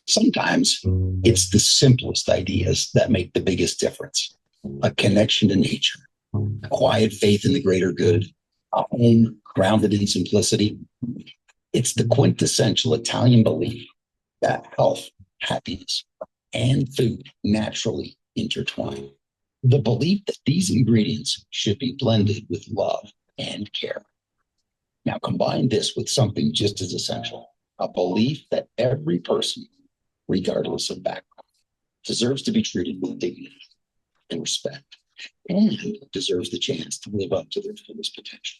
Sometimes it's the simplest ideas that make the biggest difference. A connection to nature, a quiet faith in the greater good, a home grounded in simplicity. It's the quintessential Italian belief that health, happiness, and food naturally intertwine. The belief that these ingredients should be blended with love and care. Now, combine this with something just as essential, a belief that every person, regardless of background, deserves to be treated with dignity and respect, and deserves the chance to live up to their fullest potential.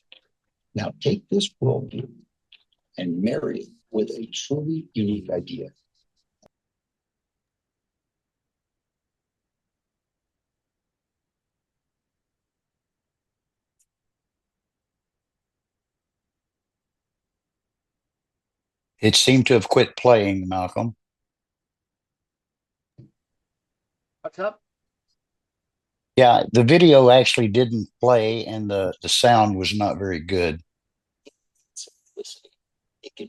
Now, take this worldview and marry it with a truly unique idea. It seemed to have quit playing, Malcolm. What's up? Yeah, the video actually didn't play and the sound was not very good. Simplicity. It can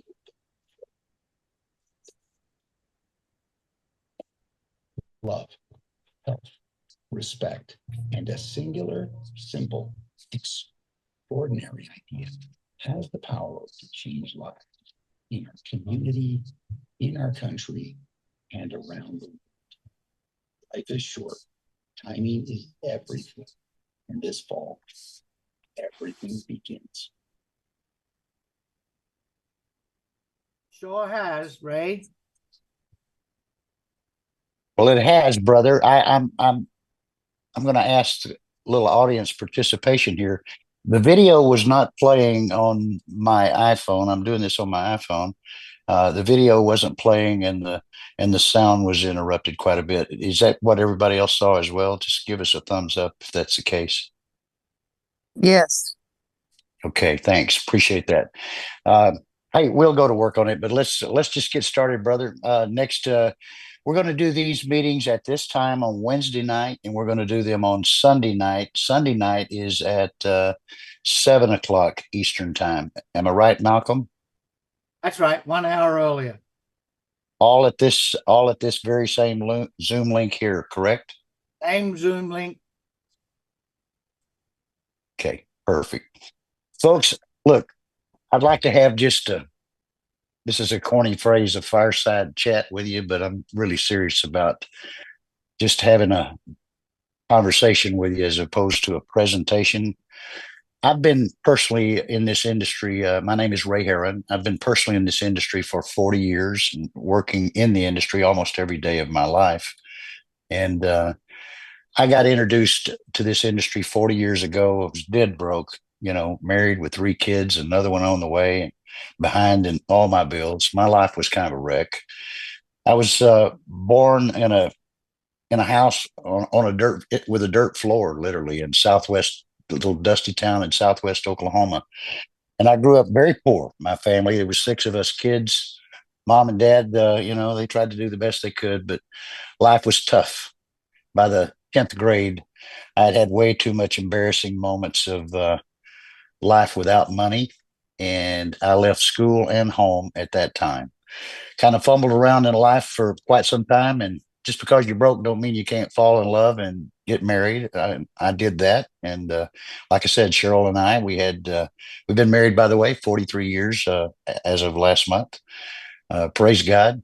love, health, respect, and a singular, simple, extraordinary idea has the power to change lives in our community, in our country, and around the world. Life is short. Timing is everything. And this fall, everything begins. Sure has, Ray. Well, it has, brother. I'm going to ask a little audience participation here. The video was not playing on my iPhone. I'm doing this on my iPhone. The video wasn't playing, and the sound was interrupted quite a bit. Is that what everybody else saw as well? Just give us a thumbs up if that's the case. Yes. Okay, thanks. Appreciate that. Hey, we'll go to work on it, but let's just get started, brother. Next, we're going to do these meetings at this time on Wednesday night, and we're going to do them on Sunday night. Sunday night is at 7 o'clock Eastern time. Am I right, Malcolm? That's right. 1 hour earlier. All at this very same Zoom link here, correct? Same Zoom link. Okay, perfect. Folks, look, I'd like to have just this is a corny phrase, a fireside chat with you, but I'm really serious about just having a conversation with you as opposed to a presentation. I've been personally in this industry. My name is Ray Heron. I've been personally in this industry for 40 years and working in the industry almost every day of my life. And I got introduced to this industry 40 years ago. I was dead broke, married with 3 kids, another one on the way, behind in all my bills. My life was kind of a wreck. I was born in a house on a dirt with a dirt floor, literally in Southwest, little dusty town in Southwest Oklahoma. And I grew up very poor. My family, there was 6 of us kids. Mom and dad, they tried to do the best they could, but life was tough. By the 10th grade, I'd had way too much embarrassing moments of life without money. And I left school and home at that time. Kind of fumbled around in life for quite some time. And just because you're broke don't mean you can't fall in love and get married. I did that. And like I said, Cheryl and I, we've been married, by the way, 43 years as of last month. Praise God.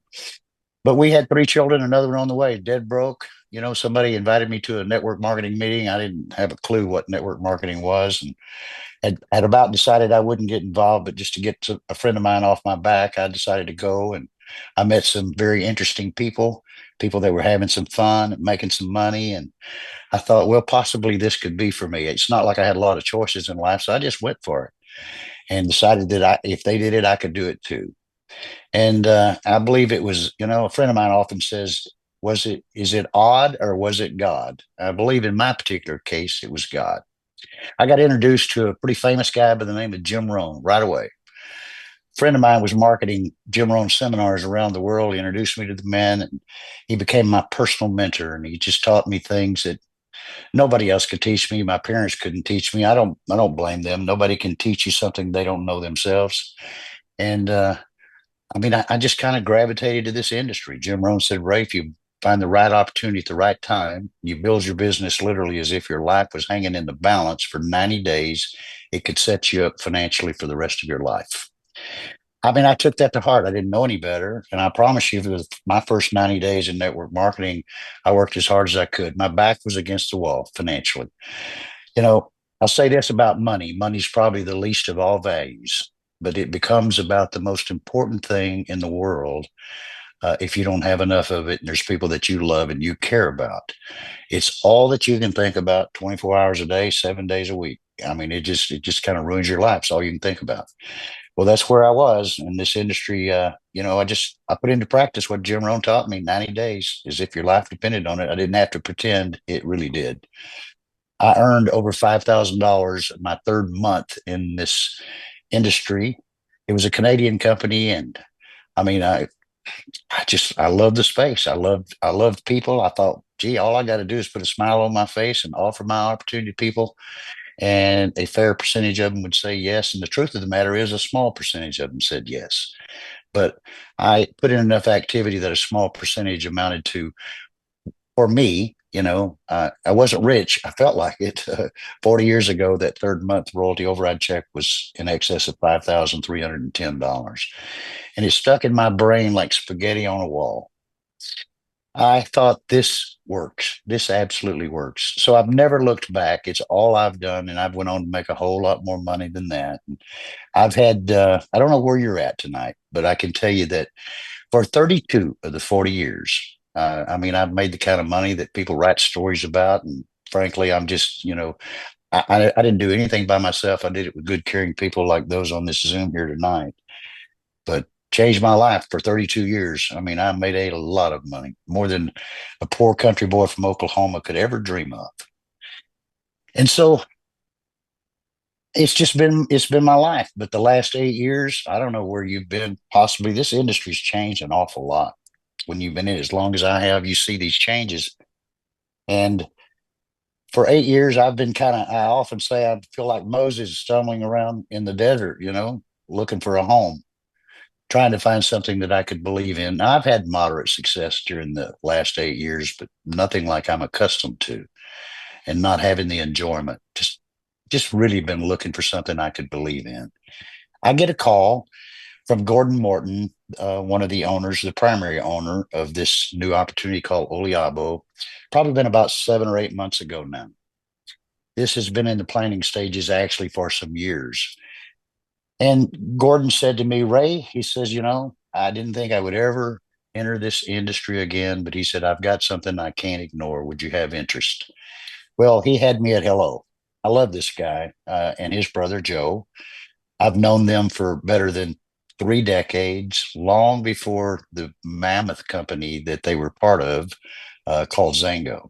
But we had 3 children, another one on the way, dead broke. Somebody invited me to a network marketing meeting. I didn't have a clue what network marketing was, and had about decided I wouldn't get involved, but just to get a friend of mine off my back, I decided to go. And I met some very interesting people that were having some fun, making some money. And I thought, well, possibly this could be for me. It's not like I had a lot of choices in life. So I just went for it and decided that if they did it, I could do it too. And I believe it was, a friend of mine often says, is it odd or was it God? I believe in my particular case, it was God. I got introduced to a pretty famous guy by the name of Jim Rohn right away. A friend of mine was marketing Jim Rohn seminars around the world. He introduced me to the man, and he became my personal mentor. And he just taught me things that nobody else could teach me. My parents couldn't teach me. I don't blame them. Nobody can teach you something they don't know themselves. And I mean, I just kind of gravitated to this industry. Jim Rohn said, Ray, if you find the right opportunity at the right time, you build your business literally as if your life was hanging in the balance for 90 days, it could set you up financially for the rest of your life. I mean, I took that to heart. I didn't know any better. And I promise you, for my first 90 days in network marketing, I worked as hard as I could. My back was against the wall financially. You know, I'll say this about money. Money's probably the least of all values, but it becomes about the most important thing in the world if you don't have enough of it and there's people that you love and you care about. It's all that you can think about 24 hours a day, 7 days a week. I mean, it just kind of ruins your life. It's all you can think about. Well, that's where I was in this industry. I put into practice what Jim Rohn taught me. 90 days as if your life depended on it. I didn't have to pretend, it really did. I earned over $5,000 my third month in this industry. It was a Canadian company, and I mean, I love the space. I loved people. I thought, gee, all I got to do is put a smile on my face and offer my opportunity to people, and a fair percentage of them would say yes. And the truth of the matter is, a small percentage of them said yes. But I put in enough activity that a small percentage amounted to, for me, I wasn't rich. I felt like it. 40 years ago, that third month royalty override check was in excess of $5,310. And it stuck in my brain like spaghetti on a wall. I thought this works. This absolutely works. So I've never looked back. It's all I've done. And I've went on to make a whole lot more money than that. And I've had, I don't know where you're at tonight, but I can tell you that for 32 of the 40 years, I mean, I've made the kind of money that people write stories about. And frankly, I'm just, I didn't do anything by myself. I did it with good, caring people like those on this Zoom here tonight. But changed my life for 32 years. I mean, I made a lot of money, more than a poor country boy from Oklahoma could ever dream of. And so it's been my life. But the last 8 years, I don't know where you've been. Possibly this industry's changed an awful lot. When you've been in it as long as I have, you see these changes. And for 8 years, I've been I often say I feel like Moses stumbling around in the desert, looking for a home, trying to find something that I could believe in. Now, I've had moderate success during the last 8 years, but nothing like I'm accustomed to, and not having the enjoyment. Just really been looking for something I could believe in. I get a call from Gordon Morton, one of the owners, the primary owner of this new opportunity called Oliabo, probably been about 7 or 8 months ago now. This has been in the planning stages actually for some years. And Gordon said to me, Ray, he says, I didn't think I would ever enter this industry again, but he said, I've got something I can't ignore. Would you have interest? Well, he had me at hello. I love this guy and his brother, Joe. I've known them for better than 3 decades, long before the mammoth company that they were part of called Zango.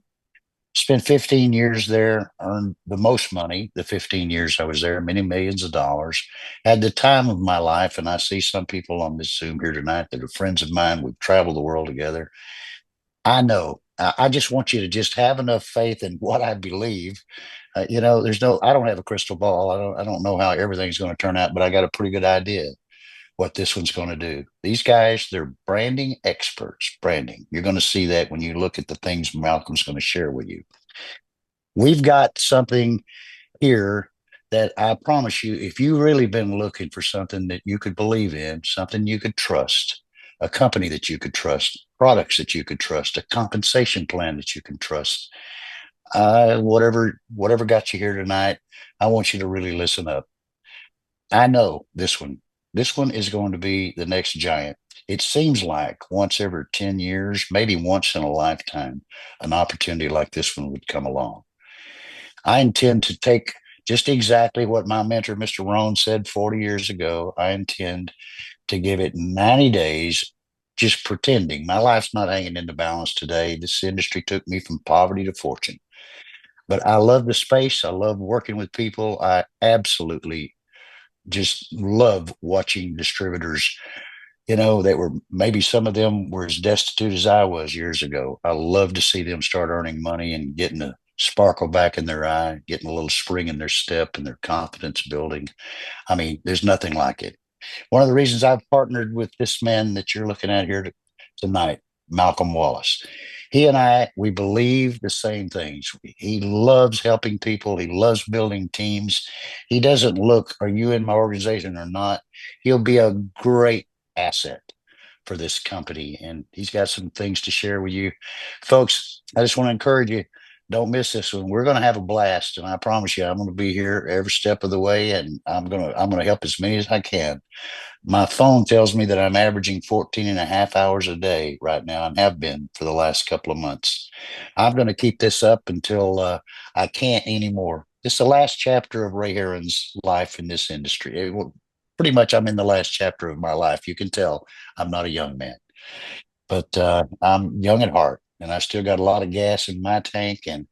Spent 15 years there, earned the most money the 15 years I was there, many millions of dollars. Had the time of my life. And I see some people on this Zoom here tonight that are friends of mine. We've traveled the world together. I know. I just want you to just have enough faith in what I believe. I don't have a crystal ball. I don't know how everything's going to turn out, but I got a pretty good idea what this one's going to do. These guys, they're branding experts, branding. You're going to see that when you look at the things Malcolm's going to share with you. We've got something here that I promise you, if you really been looking for something that you could believe in, something you could trust, a company that you could trust, products that you could trust, a compensation plan that you can trust, whatever got you here tonight, I want you to really listen up. I know this one. This one is going to be the next giant. It seems like once every 10 years, maybe once in a lifetime, an opportunity like this one would come along. I intend to take just exactly what my mentor, Mr. Rohn, said 40 years ago. I intend to give it 90 days, just pretending. My life's not hanging in the balance today. This industry took me from poverty to fortune. But I love the space. I love working with people. I absolutely just love watching distributors, that were, maybe some of them were as destitute as I was years ago. I love to see them start earning money and getting a sparkle back in their eye, getting a little spring in their step and their confidence building. I mean, there's nothing like it. One of the reasons I've partnered with this man that you're looking at here tonight, Malcolm Wallace. He and I, we believe the same things. He loves helping people. He loves building teams. He doesn't look, are you in my organization or not? He'll be a great asset for this company. And he's got some things to share with you. Folks, I just want to encourage you, don't miss this one. We're going to have a blast. And I promise you, I'm going to be here every step of the way. And I'm going to help as many as I can. My phone tells me that I'm averaging 14 and a half hours a day right now and have been for the last couple of months. I'm going to keep this up until I can't anymore. This is the last chapter of Ray Heron's life in this industry. Pretty much I'm in the last chapter of my life. You can tell I'm not a young man, but I'm young at heart and I still got a lot of gas in my tank, and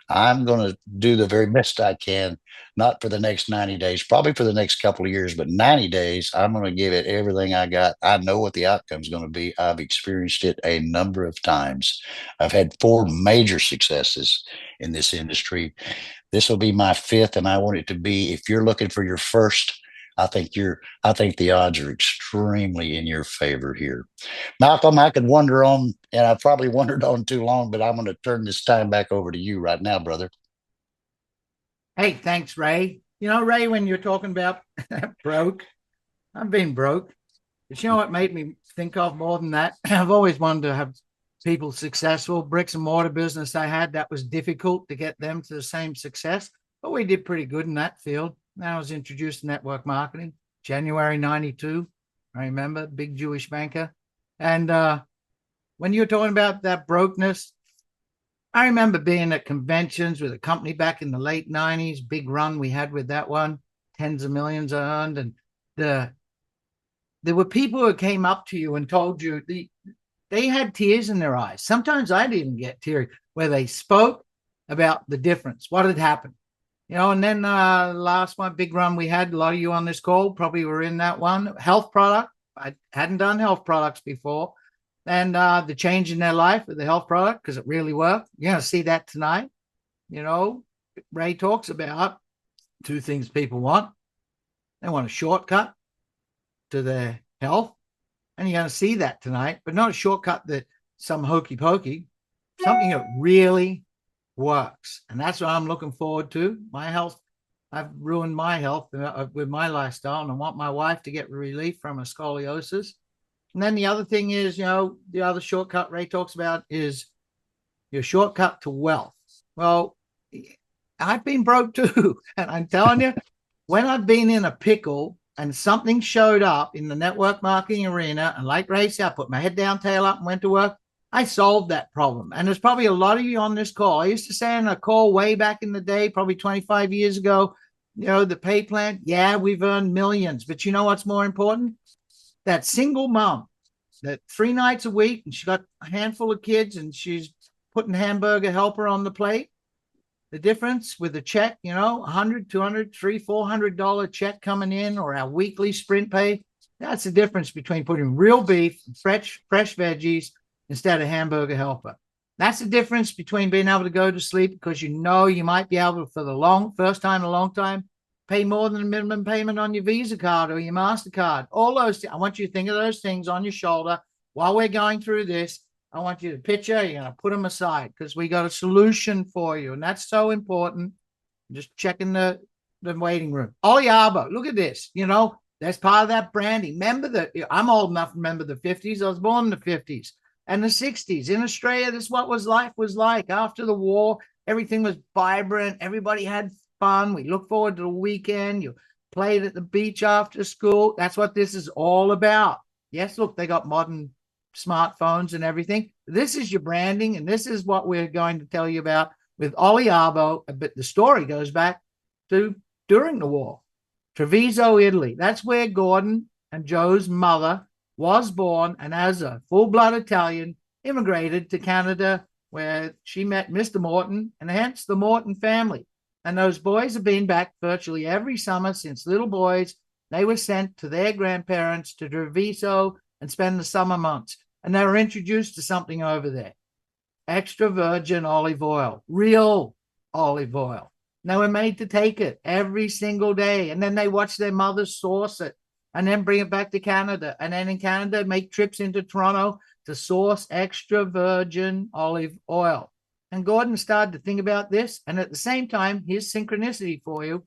I'm going to do the very best I can, not for the next 90 days, probably for the next couple of years, but 90 days, I'm going to give it everything I got. I know what the outcome is going to be. I've experienced it a number of times. I've had 4 major successes in this industry. This will be my 5th, and I want it to be, if you're looking for your first, I think the odds are extremely in your favor here. Malcolm, I could wonder on, and I probably wandered on too long, but I'm going to turn this time back over to you right now, brother. Hey, thanks, Ray. You know, Ray, when you're talking about broke, I've been broke. But you know what made me think of more than that? I've always wanted to have people successful. Bricks and mortar business I had, that was difficult to get them to the same success, but we did pretty good in that field. Then I was introduced to network marketing, January 92. I remember, big Jewish banker. And when you're talking about that brokenness, I remember being at conventions with a company back in the late 90s, big run we had with that one, tens of millions earned. And there were people who came up to you and told you they had tears in their eyes. Sometimes I'd even get teary where they spoke about the difference, what had happened. You know, and then last one, big run we had, a lot of you on this call probably were in that one, health product. I hadn't done health products before. And the change in their life with the health product, because it really worked. You're going to see that tonight. You know, Ray talks about 2 things people want. They want a shortcut to their health. And you're going to see that tonight, but not a shortcut that some hokey pokey, something that really works. And that's what I'm looking forward to. My health, I've ruined my health with my lifestyle, and I want my wife to get relief from a scoliosis. And then the other thing is, you know, the other shortcut Ray talks about is your shortcut to wealth. Well, I've been broke too. And I'm telling you, when I've been in a pickle and something showed up in the network marketing arena, and like Ray said, I put my head down, tail up, and went to work, I solved that problem. And there's probably a lot of you on this call. I used to say in a call way back in the day, probably 25 years ago, you know, the pay plan, yeah, we've earned millions. But you know what's more important? That single mom that 3 nights a week, and she got a handful of kids, and she's putting hamburger helper on the plate. The difference with the check, you know, $100, $200, $300, $400 check coming in, or our weekly sprint pay. That's the difference between putting real beef, fresh veggies instead of hamburger helper. That's the difference between being able to go to sleep because you know you might be able to, for the first time in a long time, pay more than a minimum payment on your Visa card or your MasterCard. All those, I want you to think of those things on your shoulder while we're going through this. I want you to picture, you're going to put them aside because we got a solution for you. And that's so important. Just checking the waiting room. Oliabo, look at this. You know, that's part of that branding. Remember that I'm old enough to remember the 50s. I was born in the 50s and the 60s. In Australia, this is what life was like. After the war, everything was vibrant. Everybody had fun. We look forward to the weekend. You played at the beach after school. That's what this is all about. Yes, look, they got modern smartphones and everything. This is your branding, and this is what we're going to tell you about with Oliabo. But the story goes back to during the war. Treviso, Italy. That's where Gordon and Joe's mother was born, and as a full-blood Italian, immigrated to Canada, where she met Mr. Morton, and hence the Morton family. And those boys have been back virtually every summer since little boys. They were sent to their grandparents to Treviso and spend the summer months. And they were introduced to something over there. Extra virgin olive oil, real olive oil. They were made to take it every single day. And then they watched their mothers source it and then bring it back to Canada. And then in Canada, make trips into Toronto to source extra virgin olive oil. And Gordon started to think about this. And at the same time, here's synchronicity for you.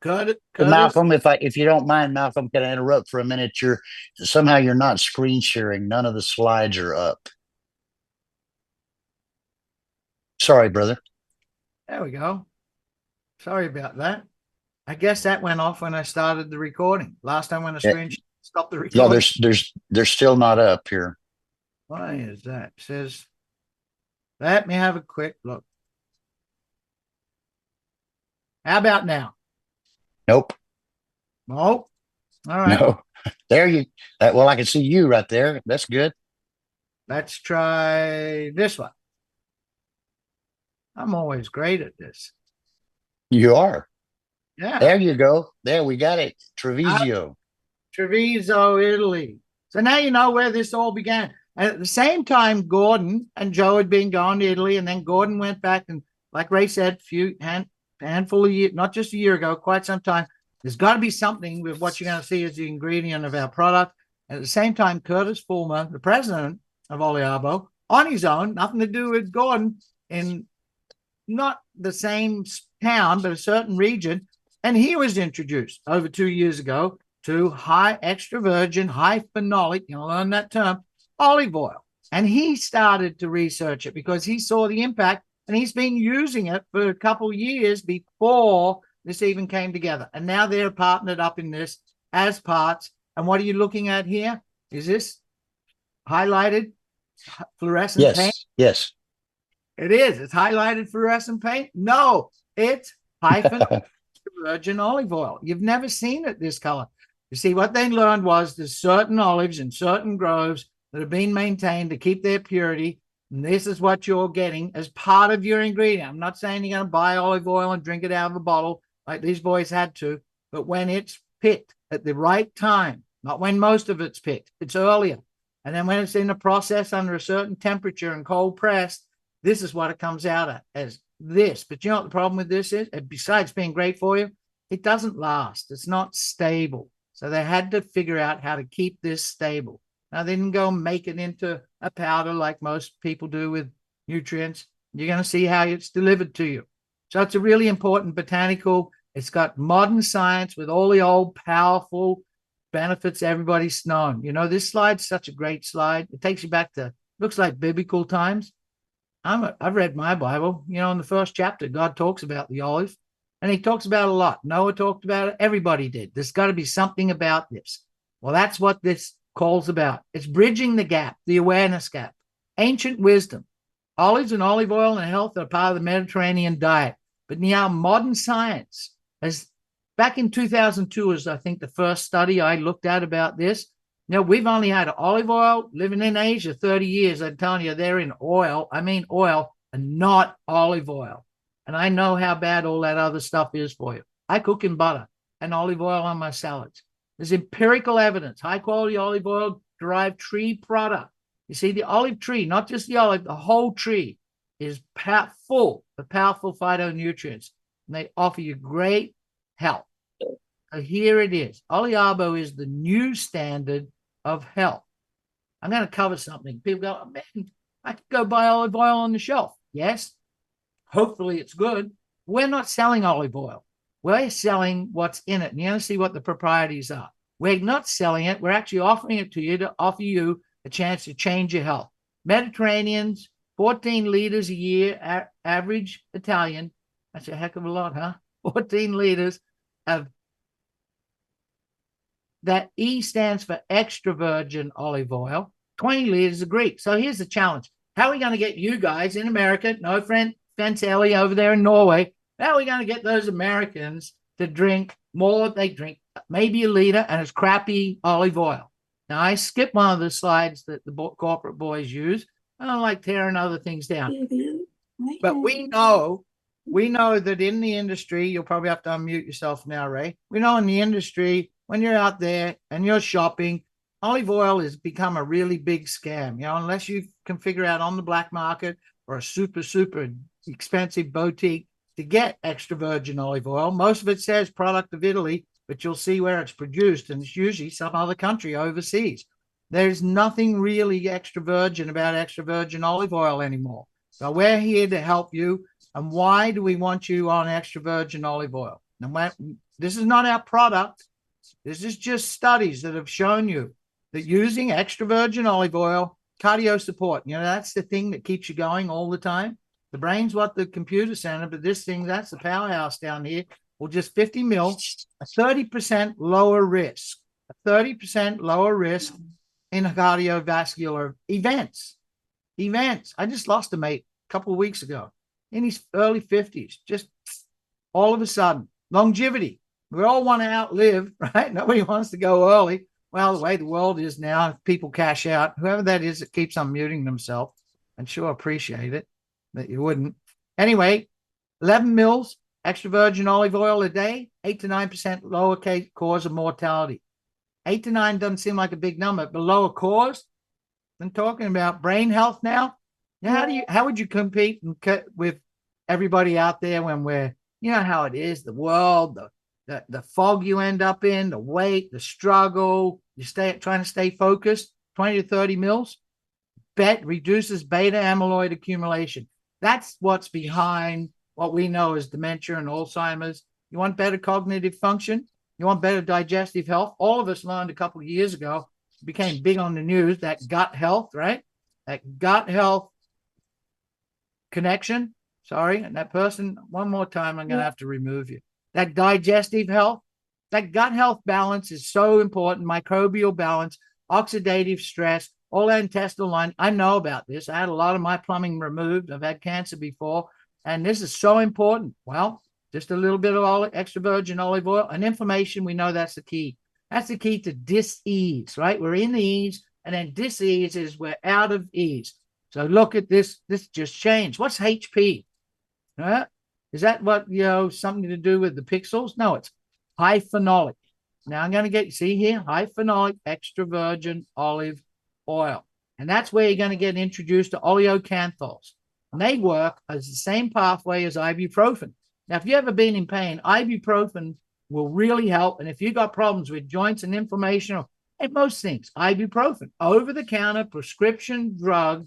Curtis, Malcolm, if you don't mind, Malcolm, can I interrupt for a minute? You're not screen sharing. None of the slides are up. Sorry, brother. there we go. Sorry about that. I guess that went off when I started the recording. Last time when the screen stopped the recording. Yeah, they're still not up here. Why is that? It says, let me have a quick look. How about now? Nope. No. All right. No. There you. Well, I can see you right there. That's good. Let's try this one. I'm always great at this. You are. Yeah. There you go. There, we got it. Treviso. Treviso, Italy. So now you know where this all began. And at the same time, Gordon and Joe had been going to Italy, and then Gordon went back and, like Ray said, handful of years, not just a year ago, quite some time. There's got to be something with what you're going to see as the ingredient of our product. And at the same time, Curtis Fulmer, the president of Oliabo, on his own, nothing to do with Gordon, in not the same town, but a certain region. And he was introduced over 2 years ago to high extra virgin, high phenolic, you'll learn that term, olive oil. And he started to research it because he saw the impact, and he's been using it for a couple of years before this even came together. And now they're partnered up in this as parts. And what are you looking at here? Is this highlighted fluorescent paint? Yes. It is. It's highlighted fluorescent paint? No, it's hyphen virgin olive oil. You've never seen it this color. You see, what they learned was there's certain olives in certain groves that have been maintained to keep their purity. And this is what you're getting as part of your ingredient. I'm not saying you're going to buy olive oil and drink it out of a bottle like these boys had to, but when it's picked at the right time, not when most of it's picked, it's earlier. And then when it's in the process under a certain temperature and cold pressed, this is what it comes out at, as this. But you know what the problem with this is? Besides being great for you, it doesn't last. It's not stable. So they had to figure out how to keep this stable. Now, they didn't go and make it into a powder like most people do with nutrients. You're going to see how it's delivered to you. So it's a really important botanical. It's got modern science with all the old powerful benefits everybody's known. You know, this slide's such a great slide. It takes you back to, looks like biblical times. I've read my Bible. You know, in the first chapter, God talks about the olive, and he talks about it a lot. Noah talked about it. Everybody did. There's got to be something about this. Well, that's what this calls about. It's bridging the gap, the awareness gap. Ancient wisdom. Olives and olive oil and health are part of the Mediterranean diet. But now modern science, as back in 2002 was, I think, the first study I looked at about this. Now, we've only had olive oil living in Asia 30 years. I'm telling you, they're in oil. I mean oil and not olive oil. And I know how bad all that other stuff is for you. I cook in butter and olive oil on my salads. There's empirical evidence, high quality olive oil derived tree product. You see, the olive tree, not just the olive, the whole tree is full of powerful phytonutrients. And they offer you great health. So here it is. Oliabo is the new standard of health. I'm going to cover something. People go, oh, man, I could go buy olive oil on the shelf. Yes, hopefully it's good. We're not selling olive oil. We're selling what's in it. And you're going to see what the proprieties are. We're not selling it. We're actually offering it to you to offer you a chance to change your health. Mediterraneans, 14 liters a year, average Italian. That's a heck of a lot, huh? 14 liters of that. E stands for extra virgin olive oil, 20 liters of Greek. So here's the challenge. How are we going to get you guys in America, no friend, Ellie over there in Norway, how are we going to get those Americans to drink more? They drink maybe a liter, and it's crappy olive oil. Now, I skipped one of the slides that the corporate boys use. I don't like tearing other things down. But we know that in the industry, you'll probably have to unmute yourself now, Ray. We know in the industry, when you're out there and you're shopping, olive oil has become a really big scam. You know, unless you can figure out on the black market or a super, super expensive boutique to get extra virgin olive oil. Most of it says product of Italy, but you'll see where it's produced, and it's usually some other country overseas. There's nothing really extra virgin about extra virgin olive oil anymore. So we're here to help you. And why do we want you on extra virgin olive oil? Now, this is not our product. This is just studies that have shown you that using extra virgin olive oil, cardio support, that's the thing that keeps you going all the time. The brain's what the computer center, but this thing, that's the powerhouse down here. Well, just 50 mil, a 30% lower risk, in cardiovascular events. I just lost a mate a couple of weeks ago in his early 50s, just all of a sudden. Longevity. We all want to outlive, right? Nobody wants to go early. Well, the way the world is now, people cash out. Whoever that is that keeps unmuting themselves, I'd sure appreciate it that you wouldn't. Anyway, 11 mils extra virgin olive oil a day, 8 to 9% lower cause of mortality. 8 to 9 doesn't seem like a big number, but lower cause. I'm talking about brain health now. How would you compete with everybody out there when we're, how it is, the world, the fog you end up in, the weight, the struggle, trying to stay focused, 20 to 30 mils, reduces beta amyloid accumulation. That's what's behind what we know as dementia and Alzheimer's. You want better cognitive function? You want better digestive health? All of us learned a couple of years ago, became big on the news, that gut health, right? That gut health connection. Sorry, and that person, one more time, I'm going to have to remove you. That digestive health, that gut health balance is so important. Microbial balance, oxidative stress, all that intestinal line. I know about this. I had a lot of my plumbing removed. I've had cancer before, and this is so important. Well, just a little bit of extra virgin olive oil and inflammation. We know that's the key. That's the key to dis-ease, right? We're in the ease, and then dis-ease is we're out of ease. So look at this. This just changed. What's HP? Is that what, something to do with the pixels? No, it's high phenolic. Now I'm going to see here, high phenolic extra virgin olive oil. And that's where you're going to get introduced to oleocanthols. And they work as the same pathway as ibuprofen. Now, if you've ever been in pain, ibuprofen will really help. And if you've got problems with joints and inflammation, and most things, ibuprofen, over-the-counter prescription drug.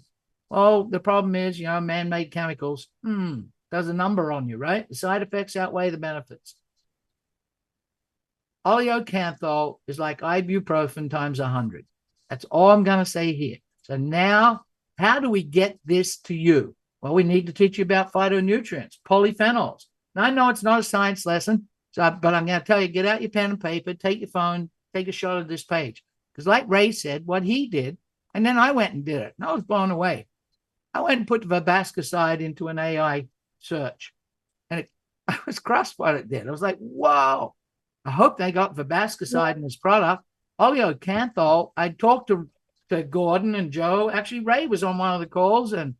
Oh, the problem is, man-made chemicals. Does a number on you, right? The side effects outweigh the benefits. Oleocanthal is like ibuprofen times 100. That's all I'm going to say here. So now, how do we get this to you? Well, we need to teach you about phytonutrients, polyphenols. Now, I know it's not a science lesson, but I'm going to tell you, get out your pen and paper, take your phone, take a shot of this page. Because like Ray said, what he did, and then I went and did it, and I was blown away. I went and put verbascicide into an AI search, and I was crushed by what it did. I was like, whoa, I hope they got verbascicide in this product. Oleocanthal, I talked to Gordon and Joe. Actually, Ray was on one of the calls, and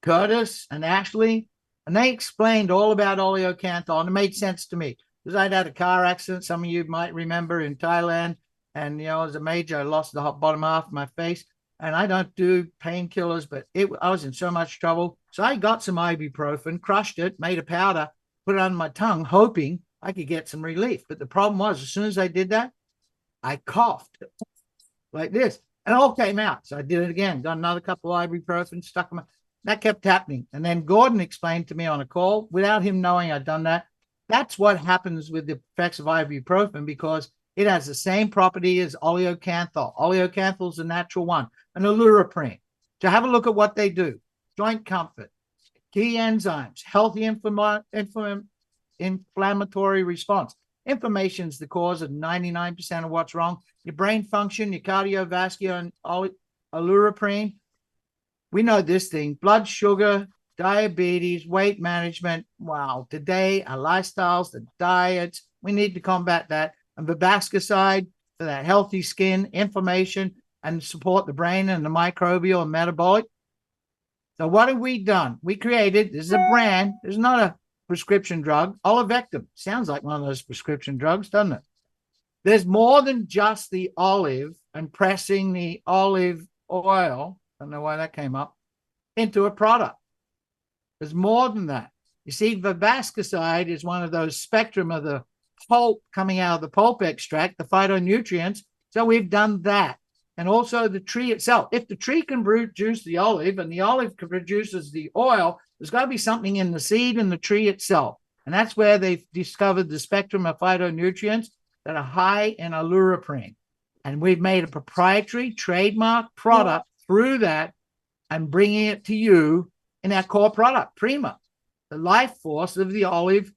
Curtis and Ashley, and they explained all about oleocanthal, and it made sense to me because I'd had a car accident, some of you might remember, in Thailand, and as a major, I lost the bottom half of my face. And I don't do painkillers, but I was in so much trouble. So I got some ibuprofen, crushed it, made a powder, put it on my tongue, hoping I could get some relief. But the problem was, as soon as I did that, I coughed like this, and it all came out. So I did it again, got another couple of ibuprofen, stuck them. That kept happening. And then Gordon explained to me on a call, without him knowing I'd done that, that's what happens with the effects of ibuprofen, because it has the same property as oleocanthal. Oleocanthal is a natural one. And alloreprene. So have a look at what they do. Joint comfort, key enzymes, healthy inflammatory response. Inflammation is the cause of 99% of what's wrong. Your brain function, your cardiovascular, and alloreprene. We know this thing, blood sugar, diabetes, weight management. Wow, today our lifestyles, the diets, we need to combat that. And verbascicide for that healthy skin, inflammation, and support the brain and the microbial and metabolic. So what have we done? We created, this is a brand, it's not a prescription drug, Olivectin. Sounds like one of those prescription drugs, doesn't it? There's more than just the olive and pressing the olive oil, I don't know why that came up, into a product. There's more than that. You see, verbascicide is one of those spectrum of the pulp coming out of the pulp extract, the phytonutrients. So we've done that. And also the tree itself. If the tree can produce the olive and the olive produces the oil, there's got to be something in the seed and the tree itself. And that's where they've discovered the spectrum of phytonutrients that are high in aleuroprene. And we've made a proprietary trademark product through that and bringing it to you in our core product, Prima, the life force of the olive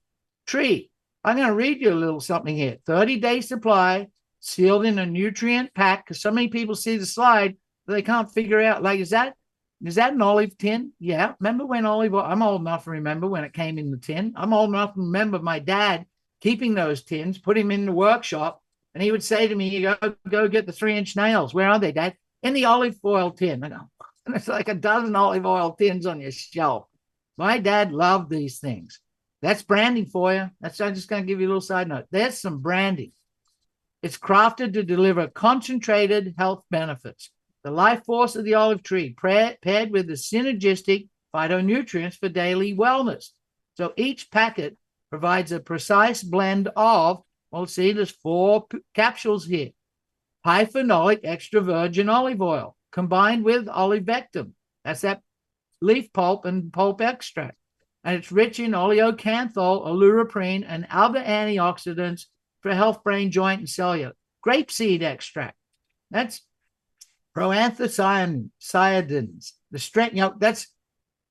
tree. I'm going to read you a little something here. 30-day supply, sealed in a nutrient pack, because so many people see the slide, they can't figure out, like, is that an olive tin? Yeah. Remember when olive oil, I'm old enough to remember when it came in the tin. I'm old enough to remember my dad keeping those tins, put him in the workshop, and he would say to me, go get the 3-inch nails. Where are they, Dad? In the olive oil tin. I go, and it's like a dozen olive oil tins on your shelf. My dad loved these things. That's branding for you. I'm just going to give you a little side note. There's some branding. It's crafted to deliver concentrated health benefits. The life force of the olive tree paired with the synergistic phytonutrients for daily wellness. So each packet provides a precise blend of, well, see, there's 4 capsules here. High phenolic extra virgin olive oil combined with olivectum. That's that leaf pulp and pulp extract. And it's rich in oleocanthal, aleuroprene, and other antioxidants for health, brain, joint, and cellular. Grapeseed extract. That's proanthocyanins. The strength, that's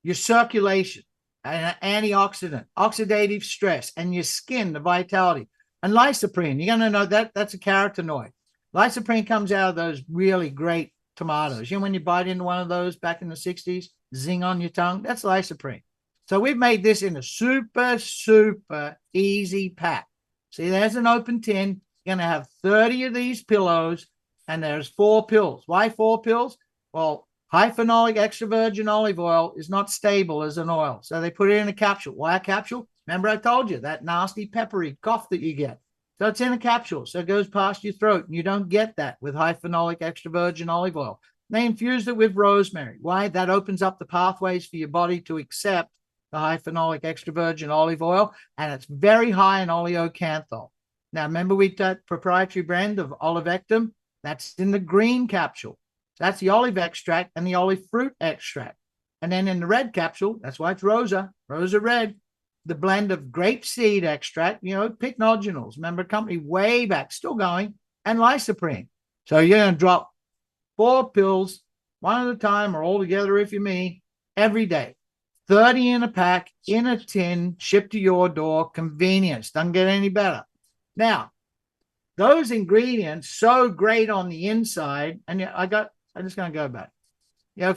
your circulation, an antioxidant, oxidative stress, and your skin, the vitality. And lysoprene, you're going to know that's a carotenoid. Lysoprene comes out of those really great tomatoes. You know, when you bite into one of those back in the 60s, zing on your tongue, that's lysoprene. So we've made this in a super, super easy pack. See, there's an open tin. You're going to have 30 of these pillows, and there's 4 pills. Why 4 pills? Well, high phenolic extra virgin olive oil is not stable as an oil. So they put it in a capsule. Why a capsule? Remember I told you that nasty peppery cough that you get. So it's in a capsule. So it goes past your throat. And you don't get that with high phenolic extra virgin olive oil. They infused it with rosemary. Why? That opens up the pathways for your body to accept the high phenolic extra virgin olive oil. And it's very high in oleocanthal. Now, remember that proprietary brand of olivectum? That's in the green capsule. That's the olive extract and the olive fruit extract. And then in the red capsule, that's why it's Rosa red, the blend of grapeseed extract, pycnogenol's, remember, company way back, still going, and lysoprene. So you're going to drop 4 pills, one at a time or all together if you're me, every day. 30 in a pack, in a tin, shipped to your door, convenience. Doesn't get any better. Now, those ingredients, so great on the inside, and I'm just going to go back.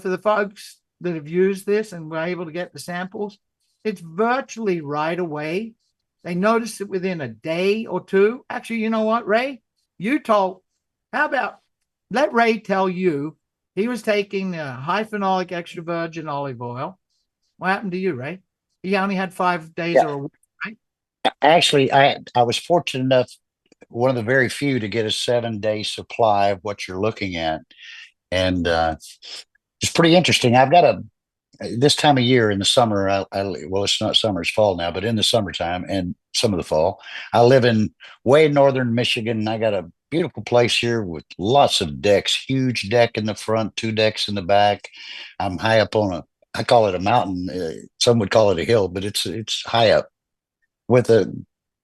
For the folks that have used this and were able to get the samples, it's virtually right away. They noticed it within a day or 2. Actually, you know what, Ray? How about let Ray tell you he was taking the high phenolic extra virgin olive oil. What happened to you, Ray? You only had 5 days or a week, right? Actually, I was fortunate enough, one of the very few, to get a 7-day supply of what you're looking at. And it's pretty interesting. I've got this time of year in the summer, well, it's not summer, it's fall now, but in the summertime and some of the fall, I live in way northern Michigan. And I got a beautiful place here with lots of decks, huge deck in the front, 2 decks in the back. I'm high up on I call it a mountain. Some would call it a hill, but it's high up with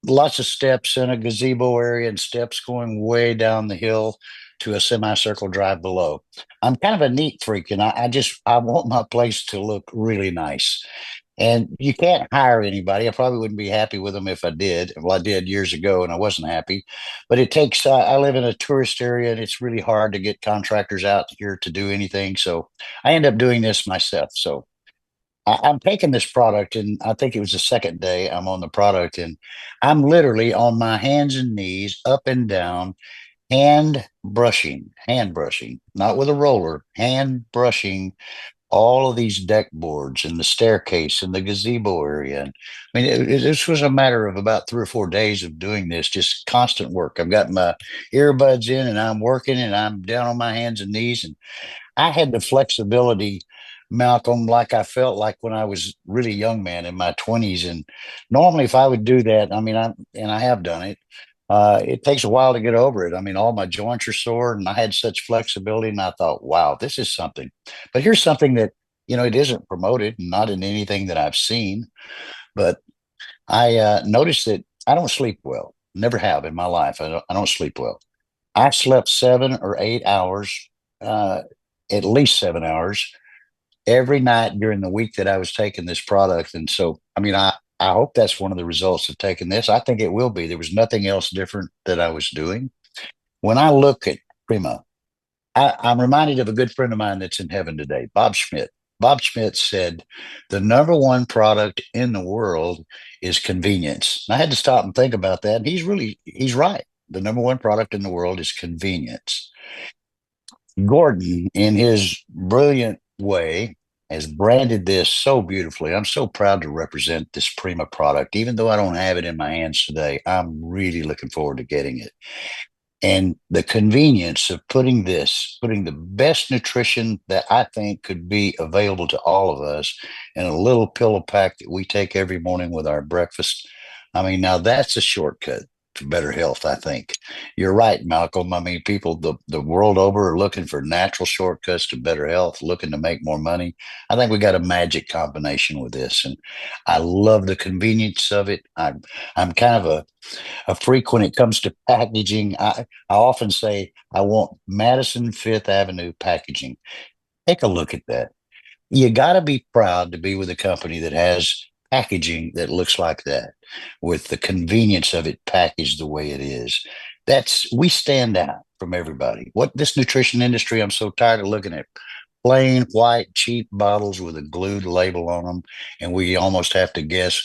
lots of steps and a gazebo area and steps going way down the hill to a semicircle drive below. I'm kind of a neat freak, and I want my place to look really nice. And you can't hire anybody. I probably wouldn't be happy with them if I did. Well, I did years ago, and I wasn't happy. But it takes. I live in a tourist area, and it's really hard to get contractors out here to do anything. So I end up doing this myself. So I'm taking this product, and I think it was the second day I'm on the product, and I'm literally on my hands and knees, up and down, hand brushing, not with a roller, hand brushing all of these deck boards and the staircase and the gazebo area. And I mean, this was a matter of about 3 or 4 days of doing this, just constant work. I've got my earbuds in and I'm working and I'm down on my hands and knees. And I had the flexibility, Malcolm, like I felt like when I was really young man in my 20s. And normally, if I would do that, I mean, I have done it. It takes a while to get over it. I mean, all my joints are sore, and I had such flexibility, and I thought, wow, this is something. But here's something that it isn't promoted, not in anything that I've seen. But I noticed that I don't sleep well. Never have in my life. I don't sleep well. I slept 7 or 8 hours, uh, at least 7 hours every night during the week that I was taking this product. And so, I mean, I hope that's one of the results of taking this. I think it will be. There was nothing else different that I was doing. When I look at Prima, I'm reminded of a good friend of mine that's in heaven today, Bob Schmidt. Bob Schmidt said, the number one product in the world is convenience. And I had to stop and think about that. And he's right. The number one product in the world is convenience. Gordon, in his brilliant way, has branded this so beautifully. I'm so proud to represent this Prima product. Even though I don't have it in my hands today, I'm really looking forward to getting it. And the convenience of putting the best nutrition that I think could be available to all of us in a little pillow pack that we take every morning with our breakfast. I mean, now that's a shortcut to better health, I think. You're right, Malcolm. I mean, people the world over are looking for natural shortcuts to better health, looking to make more money. I think we got a magic combination with this. And I love the convenience of it. I'm kind of a freak when it comes to packaging. I often say I want Madison Fifth Avenue packaging. Take a look at that. You got to be proud to be with a company that has packaging that looks like that, with the convenience of it packaged the way it is. We stand out from everybody. What this nutrition industry, I'm so tired of looking at plain white cheap bottles with a glued label on them, and we almost have to guess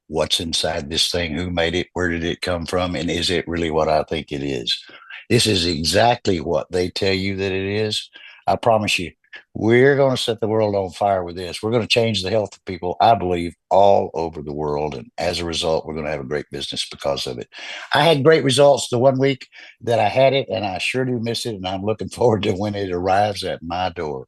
what's inside this thing, who made it, where did it come from, and is it really what I think it is? This is exactly what they tell you that it is. I promise you, we're going to set the world on fire with this. We're going to change the health of people, I believe, all over the world. And as a result, we're going to have a great business because of it. I had great results the one week that I had it, and I sure do miss it. And I'm looking forward to when it arrives at my door.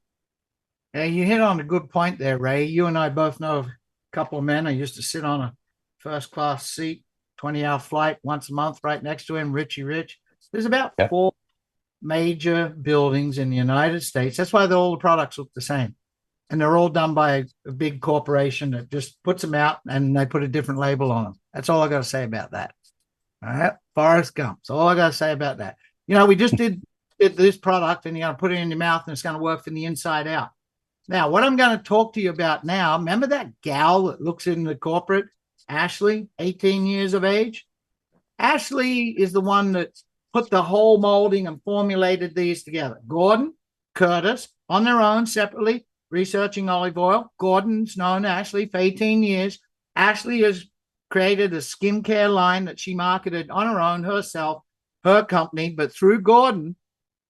Yeah, you hit on a good point there, Ray. You and I both know a couple of men. I used to sit on a first class seat, 20-hour flight once a month right next to him, Richie Rich. There's about Yep. 4 major buildings in the United States. That's why all the products look the same. And they're all done by a big corporation that just puts them out and they put a different label on them. That's all I got to say about that. All right. Forrest Gump. That's all I got to say about that. We just did this product and you're going to put it in your mouth and it's going to work from the inside out. Now, what I'm going to talk to you about now, remember that gal that looks in the corporate, Ashley, 18 years of age? Ashley is the one that put the whole molding and formulated these together. Gordon, Curtis, on their own, separately, researching olive oil. Gordon's known Ashley for 18 years. Ashley has created a skincare line that she marketed on her own, herself, her company, but through Gordon,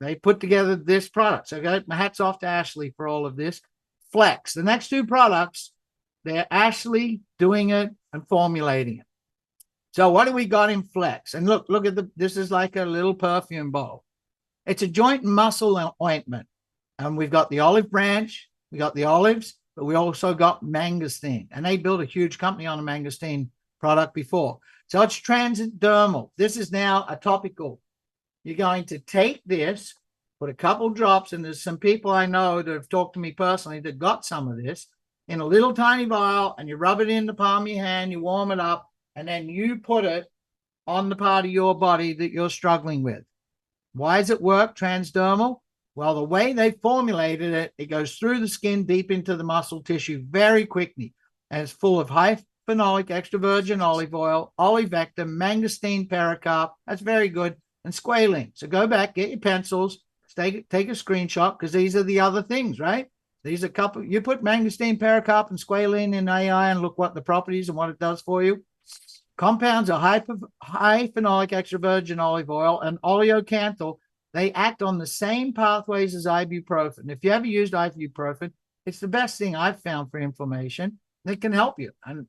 they put together this product. So I got my hats off to Ashley for all of this. Flex, the next 2 products, they're Ashley doing it and formulating it. So what do we got in Flex? And look at this is like a little perfume bowl. It's a joint and muscle ointment. And we've got the olive branch, we got the olives, but we also got mangosteen. And they built a huge company on a mangosteen product before. So it's transdermal. This is now a topical. You're going to take this, put a couple drops, and there's some people I know that have talked to me personally that got some of this in a little tiny vial, and you rub it in the palm of your hand, you warm it up, and then you put it on the part of your body that you're struggling with. Why does it work transdermal? Well, the way they formulated it, it goes through the skin deep into the muscle tissue very quickly, and it's full of high phenolic extra virgin olive oil, olivectin, mangosteen pericarp. That's very good. And squalene. So go back, get your pencils, take a screenshot, because these are the other things, right? These are you put mangosteen, pericarp, and squalene in AI and look what the properties and what it does for you. Compounds are high phenolic extra virgin olive oil and oleocanthal. They act on the same pathways as ibuprofen. If you ever used ibuprofen, it's the best thing I've found for inflammation. It can help you. And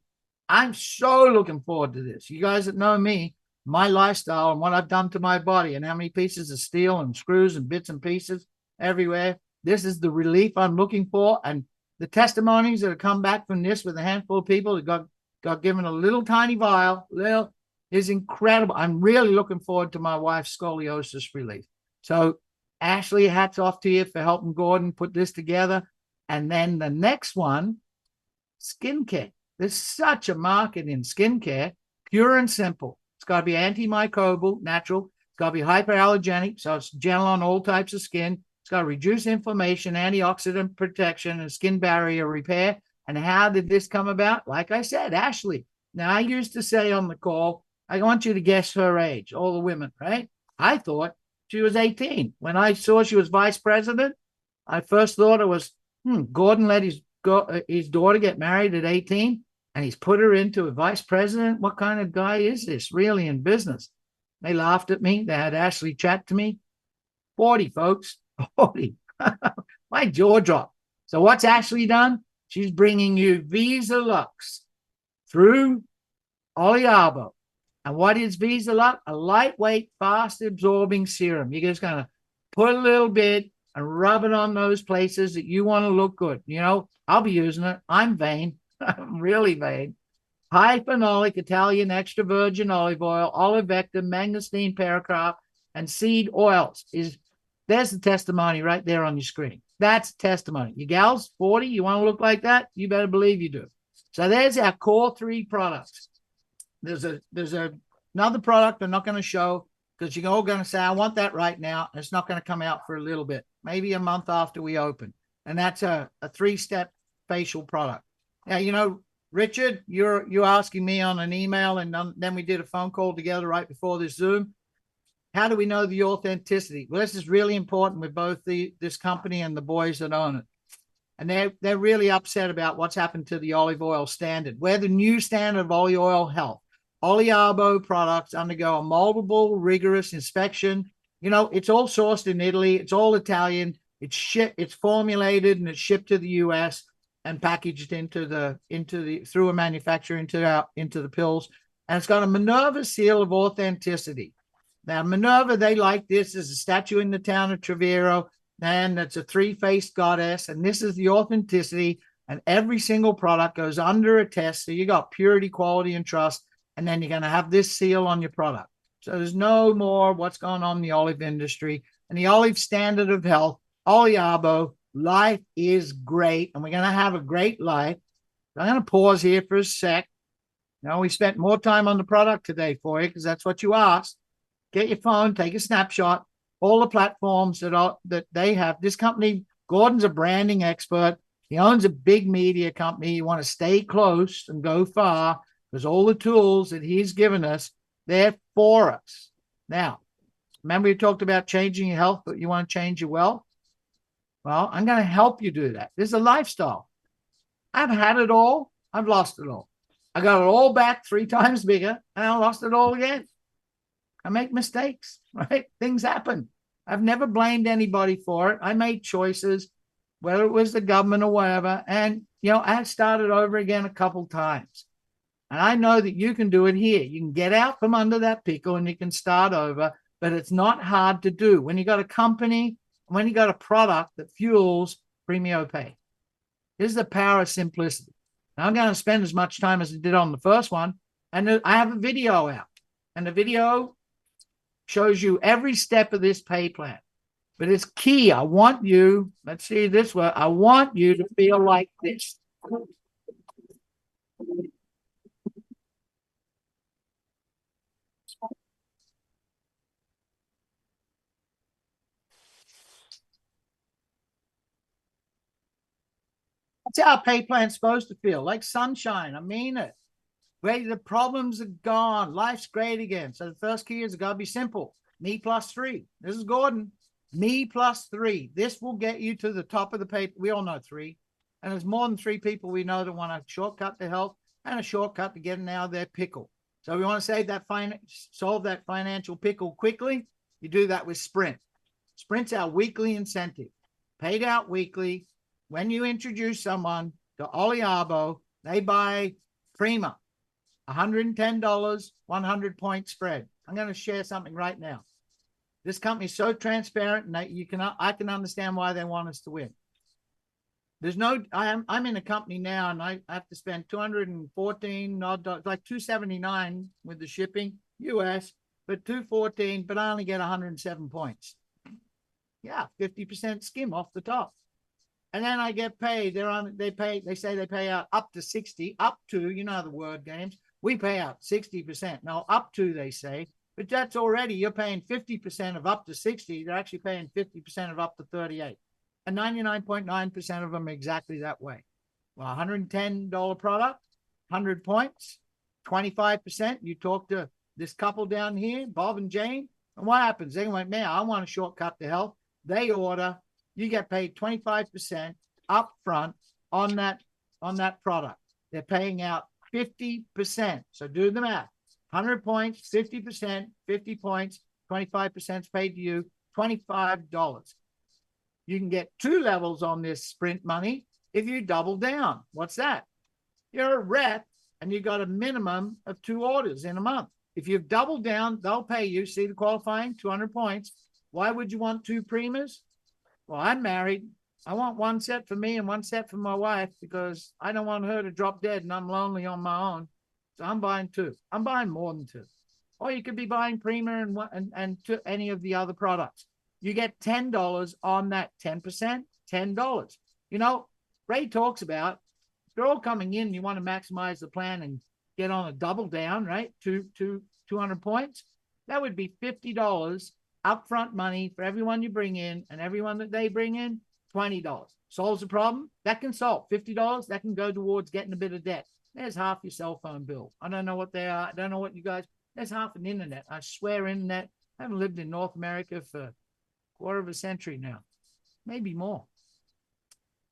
I'm so looking forward to this. You guys that know me, my lifestyle and what I've done to my body and how many pieces of steel and screws and bits and pieces everywhere. This is the relief I'm looking for. And the testimonies that have come back from this with a handful of people that got given a little tiny vial, is incredible. I'm really looking forward to my wife's scoliosis relief. So Ashley, hats off to you for helping Gordon put this together. And then the next one, skincare. There's such a market in skincare, pure and simple. It's got to be antimicrobial, natural. It's got to be hyperallergenic, so it's gentle on all types of skin. It's got to reduce inflammation, antioxidant protection, and skin barrier repair. And how did this come about? Like I said, Ashley. Now, I used to say on the call, I want you to guess her age, all the women, right? I thought she was 18. When I saw she was vice president, I first thought it was, Gordon let his daughter get married at 18, and he's put her into a vice president. What kind of guy is this really in business? They laughed at me. They had Ashley chat to me. 40, folks, 40. My jaw dropped. So what's Ashley done? She's bringing you Visa Lux through Oliabo. And what is Visa Lux? A lightweight, fast-absorbing serum. You're just going to put a little bit and rub it on those places that you want to look good. You know, I'll be using it. I'm vain. I'm really vain. High phenolic Italian extra virgin olive oil, olive vector, mangosteen paracarp, and seed oils. There's the testimony right there on your screen. That's testimony. You gals, 40, you want to look like that? You better believe you do. So there's our core 3 products. There's another product I'm not going to show because you're all going to say, I want that right now. And it's not going to come out for a little bit, maybe a month after we open. And that's a 3-step facial product. Now, you know, Richard, you're asking me on an email, and then we did a phone call together right before this Zoom. How do we know the authenticity? Well, this is really important with both this company and the boys that own it. And they're really upset about what's happened to the olive oil standard. We're the new standard of olive oil health. Oliabo products undergo a multiple, rigorous inspection. You know, it's all sourced in Italy. It's all Italian. It's formulated and it's shipped to the U.S. and packaged through a manufacturer into the pills. And it's got a Minerva seal of authenticity. Now, Minerva, they like this as a statue in the town of Treviro, and it's a 3-faced goddess. And this is the authenticity. And every single product goes under a test. So you got purity, quality, and trust. And then you're going to have this seal on your product. So there's no more what's going on in the olive industry. And the olive standard of health, Oliabo, life is great. And we're going to have a great life. I'm going to pause here for a sec. Now, we spent more time on the product today for you because that's what you asked. Get your phone, take a snapshot. All the platforms that they have. This company, Gordon's a branding expert. He owns a big media company. You want to stay close and go far because all the tools that he's given us, they're for us. Now, remember we talked about changing your health, but you want to change your wealth? Well, I'm going to help you do that. This is a lifestyle. I've had it all. I've lost it all. I got it all back 3 times bigger, and I lost it all again. I make mistakes, right? Things happen. I've never blamed anybody for it. I made choices, whether it was the government or whatever. And, you know, I started over again a couple times. And I know that you can do it here. You can get out from under that pickle and you can start over, but it's not hard to do. When you got a company, when you got a product that fuels Premio Pay. This is the power of simplicity. Now, I'm going to spend as much time as I did on the first one. And I have a video out. And the video shows you every step of this pay plan. But it's key. I want you, let's see this way. I want you to feel like this. That's how a pay plan's supposed to feel, like sunshine. I mean it. Great, the problems are gone. Life's great again. So the first key is got to be simple. Me plus 3. This is Gordon. Me plus 3. This will get you to the top of the pay. We all know 3. And there's more than 3 people we know that want a shortcut to health and a shortcut to getting out of their pickle. So we want to solve that financial pickle quickly. You do that with Sprint. Sprint's our weekly incentive. Paid out weekly. When you introduce someone to Oliabo, they buy Prima. $110, 100-point spread. I'm going to share something right now. This company is so transparent, and I can understand why they want us to win. There's no, I'm in a company now, and I have to spend 214 odd, like 279 with the shipping US, but 214, but I only get 107 points. Yeah, 50% skim off the top. And then I get paid. They say they pay out up to 60, up to, you know, the word games. We pay out 60%. Now, up to, they say, but that's already, you're paying 50% of up to 60. They're actually paying 50% of up to 38. And 99.9% of them exactly that way. Well, $110 product, 100 points, 25%. You talk to this couple down here, Bob and Jane, and what happens? They went, man, I want a shortcut to health. They order, you get paid 25% up front on that product. They're paying out 50%. So do the math. 100 points, 50%, 50 points, 25% is paid to you, $25. You can get 2 levels on this sprint money if you double down. What's that? You're a rep and you got a minimum of 2 orders in a month. If you've doubled down, they'll pay you. See the qualifying, 200 points. Why would you want 2 primas? Well, I'm married. I want 1 set for me and 1 set for my wife because I don't want her to drop dead and I'm lonely on my own. So I'm buying 2. I'm buying more than 2. Or you could be buying Prima and to any of the other products. You get $10 on that 10%, $10. You know, Ray talks about, if you're all coming in, you want to maximize the plan and get on a double down, right? 200 points. That would be $50 upfront money for everyone you bring in, and everyone that they bring in, $20. Solves the problem? That can solve. $50, that can go towards getting a bit of debt. There's half your cell phone bill. I don't know what they are. I don't know what you guys, there's half an internet. I swear internet. I haven't lived in North America for a quarter of a century now, maybe more,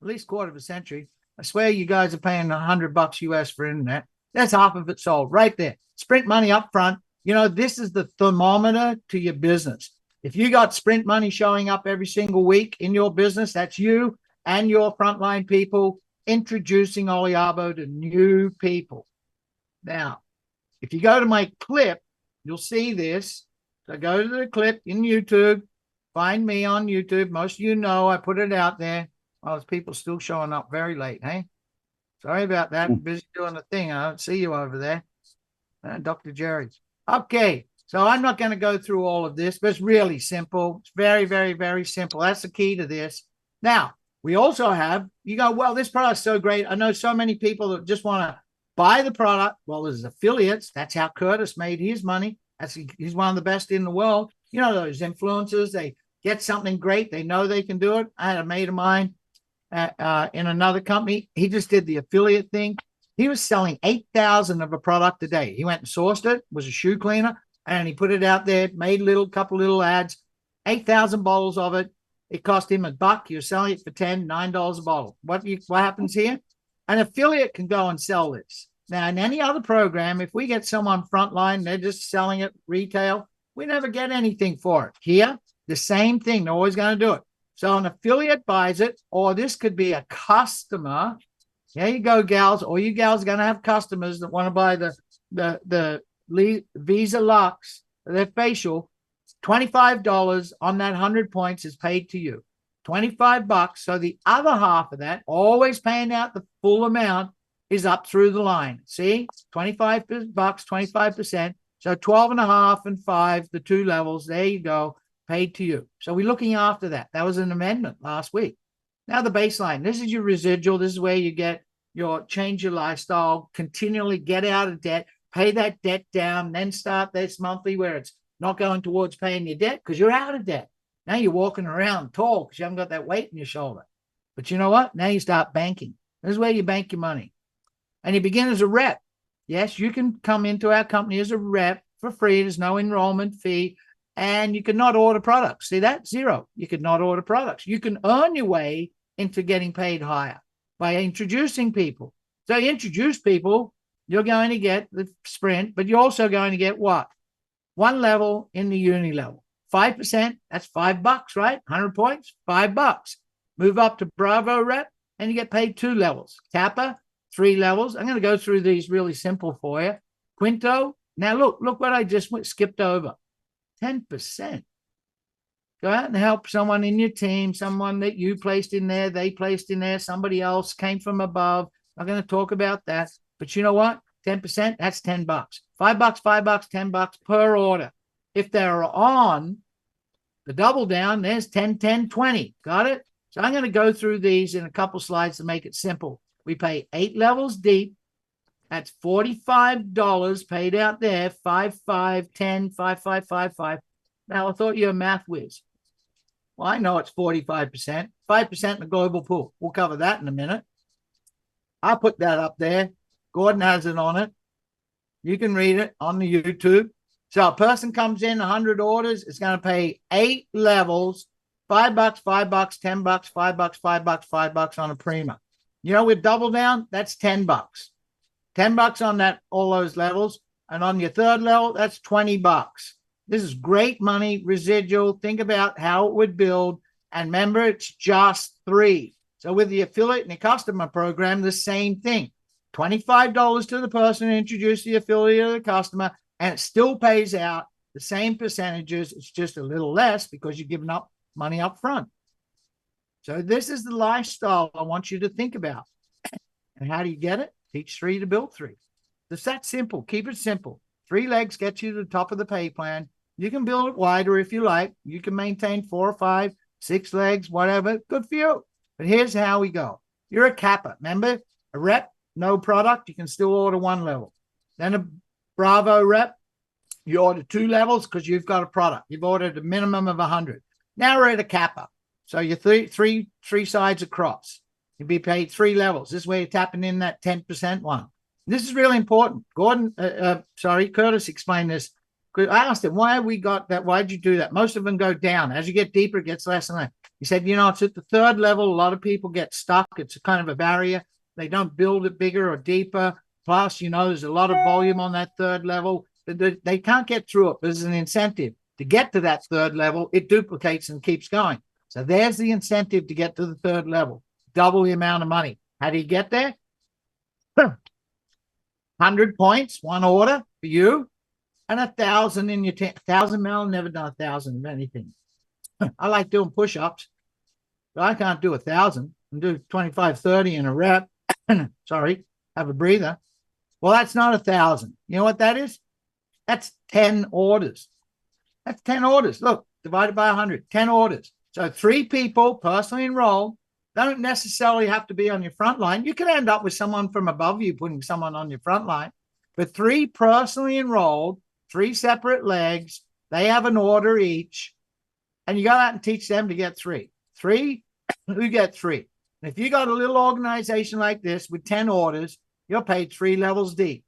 at least quarter of a century. I swear you guys are paying $100 US for internet. That's half of it sold right there. Sprint money up front. You know, this is the thermometer to your business. If you got sprint money showing up every single week in your business, that's you and your frontline people introducing Oliabo to new people. Now, if you go to my clip, you'll see this. So go to the clip in YouTube. Find me on YouTube. Most of you know I put it out there. Well, there's people still showing up very late, hey? Sorry about that. I'm busy doing a thing. I don't see you over there. Dr. Jerry. Okay, so I'm not going to go through all of this, but it's really simple. It's very, very, very simple. That's the key to this. Now, we also have, you go, well, this product's so great. I know so many people that just want to buy the product. Well, there's affiliates. That's how Curtis made his money. He's one of the best in the world. You know, those influencers, they get something great. They know they can do it. I had a mate of mine in another company. He just did the affiliate thing. He was selling 8,000 of a product a day. He went and sourced it, was a shoe cleaner, and he put it out there, made a couple little ads, 8,000 bottles of it. It cost him $1. You're selling it for $10, $9 a bottle. What happens here? An affiliate can go and sell this. Now, in any other program, if we get someone frontline, they're just selling it retail, we never get anything for it. Here, the same thing. They're always going to do it. So an affiliate buys it, or this could be a customer. There you go, gals. All you gals are going to have customers that want to buy the Visa Lux, their facial. $25 on that 100 points is paid to you. $25. So the other half of that, always paying out the full amount, is up through the line. See, $25, 25%. So 12 and a half and 5, the 2 levels. There you go, paid to you. So we're looking after that. That was an amendment last week. Now the baseline. This is your residual. This is where you get your change your lifestyle, continually get out of debt, pay that debt down, then start this monthly where it's not going towards paying your debt because you're out of debt. Now you're walking around tall because you haven't got that weight in your shoulder. But you know what? Now you start banking. This is where you bank your money. And you begin as a rep. Yes, you can come into our company as a rep for free. There's no enrollment fee. And you can not order products. See that? 0. You could not order products. You can earn your way into getting paid higher by introducing people. So you introduce people, you're going to get the sprint, but you're also going to get what? 1 level in the uni level. 5%, that's $5, right? 100 points, $5. Move up to Bravo rep, and you get paid 2 levels. Kappa, 3 levels. I'm going to go through these really simple for you. Quinto, now look what I just skipped over. 10%. Go out and help someone in your team, someone that you placed in there, they placed in there, somebody else came from above. I'm going to talk about that. But you know what? 10%, that's $10. $5, $5, $10 per order. If they're on the double down, there's 10, 10, 20. Got it? So I'm going to go through these in a couple slides to make it simple. We pay 8 levels deep. That's $45 paid out there. 5, 5, 10, 5, 5, 5, 5. Now, I thought you were a math whiz. Well, I know it's 45%, 5% in the global pool. We'll cover that in a minute. I'll put that up there. Gordon has it on it. You can read it on the YouTube. So a person comes in 100 orders, it's going to pay 8 levels, $5, $5, $10, $5, $5, $5 on a Prima. You know, with double down, that's $10. $10 on that, all those levels. And on your third level, that's $20. This is great money, residual. Think about how it would build. And remember, it's just 3. So with the affiliate and the customer program, the same thing. $25 to the person who introduced the affiliate or the customer, and it still pays out the same percentages. It's just a little less because you're giving up money up front. So this is the lifestyle I want you to think about. And how do you get it? Teach 3 to build 3. It's that simple. Keep it simple. 3 legs get you to the top of the pay plan. You can build it wider if you like. You can maintain 4 or 5, 6 legs, whatever. Good for you. But here's how we go. You're a capper. Remember, a rep, no product, you can still order 1 level. Then a Bravo rep, you order 2 levels because you've got a product. You've ordered a minimum of 100. Now we're at a capper. So you're three sides across. You'll be paid 3 levels. This is where you're tapping in that 10% one. This is really important. Curtis explained this. I asked him, why have we got that? Why'd you do that? Most of them go down. As you get deeper, it gets less and less. He said, you know, it's at the 3rd level. A lot of people get stuck. It's a kind of a barrier. They don't build it bigger or deeper. Plus, you know, there's a lot of volume on that 3rd level. They can't get through it. There's an incentive to get to that 3rd level. It duplicates and keeps going. So there's the incentive to get to the 3rd level. Double the amount of money. How do you get there? 100 points, 1 order for you, and 1,000 in your 1,000 Mel. Never done 1,000 of anything. I like doing push-ups, but I can't do 1,000. I can do 25, 30 in a rep. Sorry, have a breather. Well, that's not 1,000. You know what that is? That's 10 orders. That's 10 orders. Look, divided by 100, 10 orders. So 3 people personally enrolled. Don't necessarily have to be on your front line. You can end up with someone from above you putting someone on your front line. But 3 personally enrolled, 3 separate legs. They have an order each. And you go out and teach them to get 3. 3, who get 3. And if you got a little organization like this with 10 orders, you're paid 3 levels deep.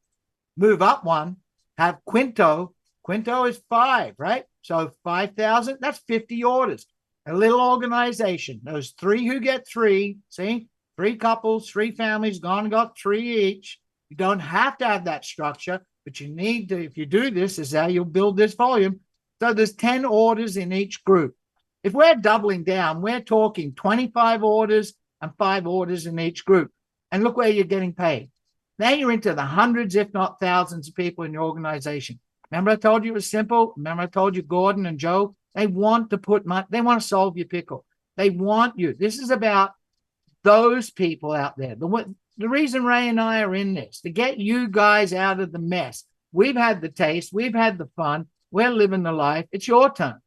Move up 1, have Quinto. Quinto is 5, right? So 5,000, that's 50 orders. A little organization. Those 3 who get 3, see? 3 couples, 3 families, gone and got 3 each. You don't have to have that structure, but you need to, if you do this, is how you'll build this volume. So there's 10 orders in each group. If we're doubling down, we're talking 25 orders and 5 orders in each group. And look where you're getting paid. Now you're into the hundreds, if not thousands of people in your organization. Remember I told you it was simple? Remember I told you Gordon and Joe? They want to put money, they want to solve your pickle. They want you. This is about those people out there. The reason Ray and I are in this, to get you guys out of the mess. We've had the taste. We've had the fun. We're living the life. It's your turn.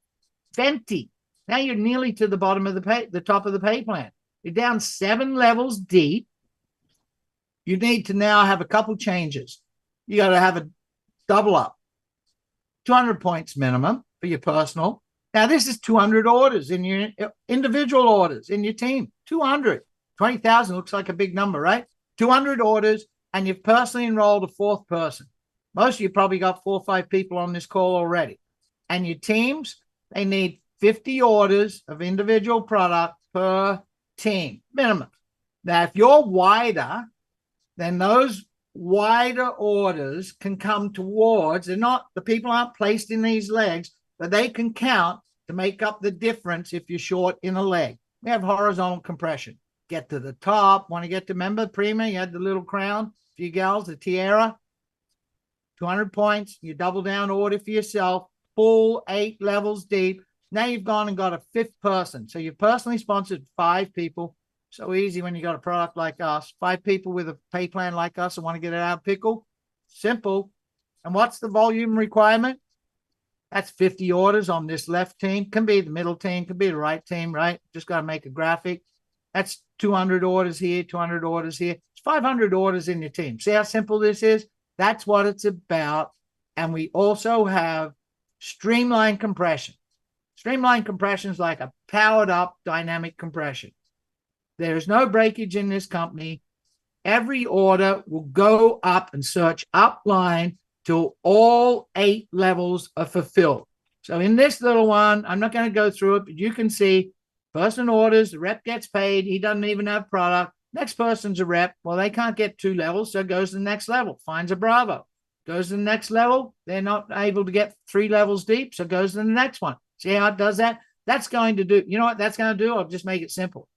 Fenty. Now you're nearly to the bottom of the top of the pay plan. You're down 7 levels deep. You need to now have a couple changes. You got to have a double up. 200 points minimum for your personal. Now, this is 200 orders in your individual orders in your team. 200. 20,000 looks like a big number, right? 200 orders, and you've personally enrolled a 4th person. Most of you probably got 4 or 5 people on this call already. And your teams, they need 50 orders of individual product per team, minimum. Now, if you're wider, then those wider orders can come towards, the people aren't placed in these legs, but they can count to make up the difference if you're short in a leg. We have horizontal compression. Get to the top. Want to get to, remember, Prima, you had the little crown for you gals, the tiara. 200 points. You double down order for yourself. Full 8 levels deep. Now you've gone and got a fifth person. So you've personally sponsored 5 people. So easy when you got a product like us. 5 people with a pay plan like us and want to get it out of pickle. Simple. And what's the volume requirement? That's 50 orders on this left team. Can be the middle team, can be the right team, right? Just got to make a graphic. That's 200 orders here, 200 orders here. It's 500 orders in your team. See how simple this is? That's what it's about. And we also have streamlined compression. Streamlined compression is like a powered up dynamic compression. There's no breakage in this company. Every order will go up and search upline till all 8 levels are fulfilled. So in this little one, I'm not going to go through it, but you can see person orders, the rep gets paid. He doesn't even have product. Next person's a rep. Well, they can't get 2 levels, so goes to the next level, finds a Bravo. Goes to the next level. They're not able to get 3 levels deep, so goes to the next one. See how it does that? That's going to do, you know what that's going to do? I'll just make it simple.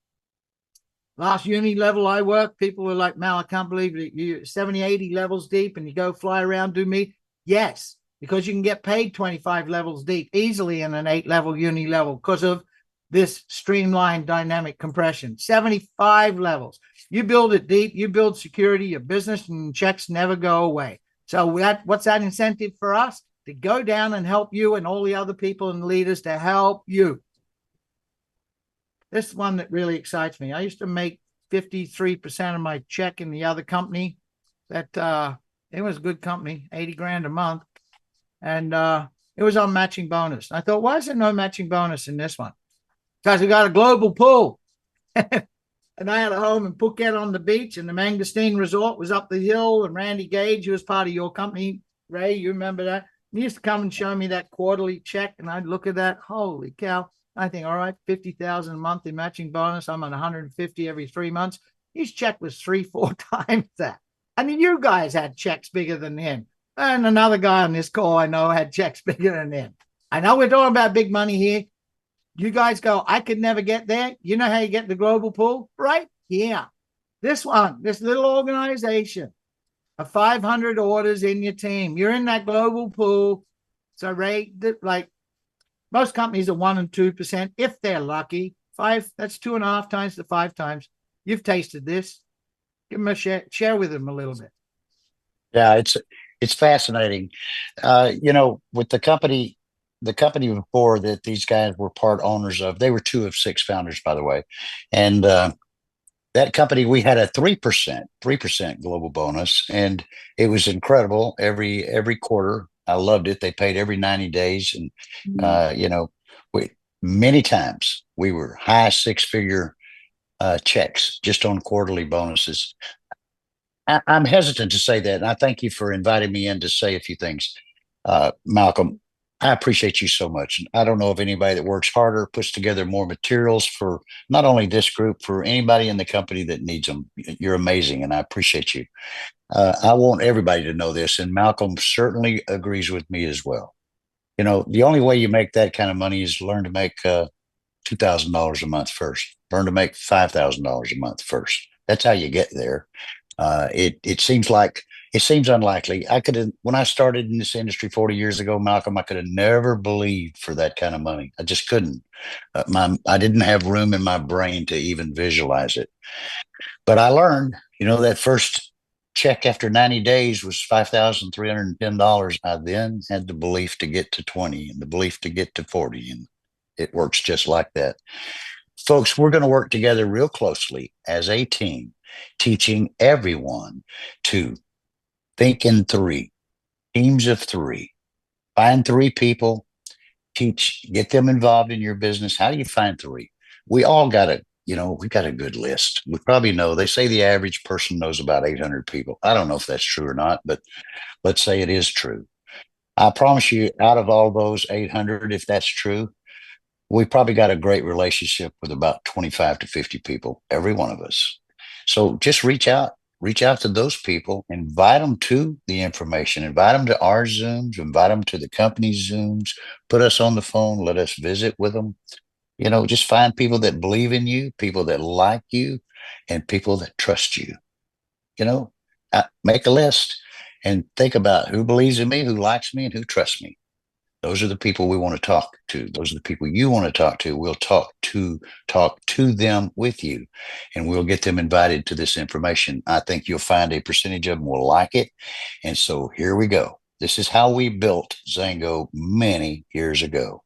Last uni level I worked, people were like, Mal, I can't believe it. You're 70, 80 levels deep and you go fly around, do me. Yes, because you can get paid 25 levels deep easily in an 8-level uni level because of this streamlined dynamic compression. 75 levels. You build it deep, you build security, your business and checks never go away. So what's that incentive for us? To go down and help you and all the other people and leaders to help you. This is one that really excites me. I used to make 53% of my check in the other company. That it was a good company, 80 grand a month. And it was on matching bonus. I thought, why is there no matching bonus in this one? Because we got a global pool. And I had a home in Phuket on the beach, and the Mangosteen Resort was up the hill. And Randy Gage, who was part of your company, Ray, you remember that? He used to come and show me that quarterly check, and I'd look at that. Holy cow. I think, all right, 50,000 a month in matching bonus. I'm on 150 every 3 months. His check was 3-4 times that. I mean, you guys had checks bigger than him. And another guy on this call I know had checks bigger than him. I know we're talking about big money here. You guys go, I could never get there. You know how you get the global pool? Right? Yeah. This one, this little organization of 500 orders in your team. You're in that global pool. So, Ray, like most companies are 1% and 2%, if they're lucky. 5, that's 2.5 times to 5 times. You've tasted this. Give them a share with them a little bit. Yeah, it's fascinating. With the company before that these guys were part owners of, they were 2 of 6 founders, by the way. And that company, we had a 3% global bonus, and it was incredible every quarter. I loved it. They paid every 90 days. And, many times we were high 6-figure checks just on quarterly bonuses. I'm hesitant to say that. And I thank you for inviting me in to say a few things. Malcolm, I appreciate you so much. And I don't know of anybody that works harder, puts together more materials for not only this group, for anybody in the company that needs them. You're amazing, and I appreciate you. I want everybody to know this, and Malcolm certainly agrees with me as well. The only way you make that kind of money is learn to make $2,000 a month first. Learn to make $5,000 a month first. That's how you get there. It seems unlikely. When I started in this industry 40 years ago, Malcolm, I could have never believed for that kind of money. I just couldn't. I didn't have room in my brain to even visualize it. But I learned, that first check after 90 days was $5,310. I then had the belief to get to 20 and the belief to get to 40. And it works just like that. Folks, we're going to work together real closely as a team, teaching everyone to think in 3, teams of 3. Find 3 people, get them involved in your business. How do you find 3? We all got we got a good list. We probably know, they say the average person knows about 800 people. I don't know if that's true or not, but let's say it is true. I promise you, out of all those 800, if that's true, we probably got a great relationship with about 25 to 50 people, every one of us. So just reach out to those people, invite them to the information, invite them to our Zooms, invite them to the company's Zooms, put us on the phone, let us visit with them. Just find people that believe in you, people that like you, and people that trust you. Make a list and think about who believes in me, who likes me, and who trusts me. Those are the people we want to talk to. Those are the people you want to talk to. We'll talk to them with you, and we'll get them invited to this information. I think you'll find a percentage of them will like it. And so here we go. This is how we built Zango many years ago.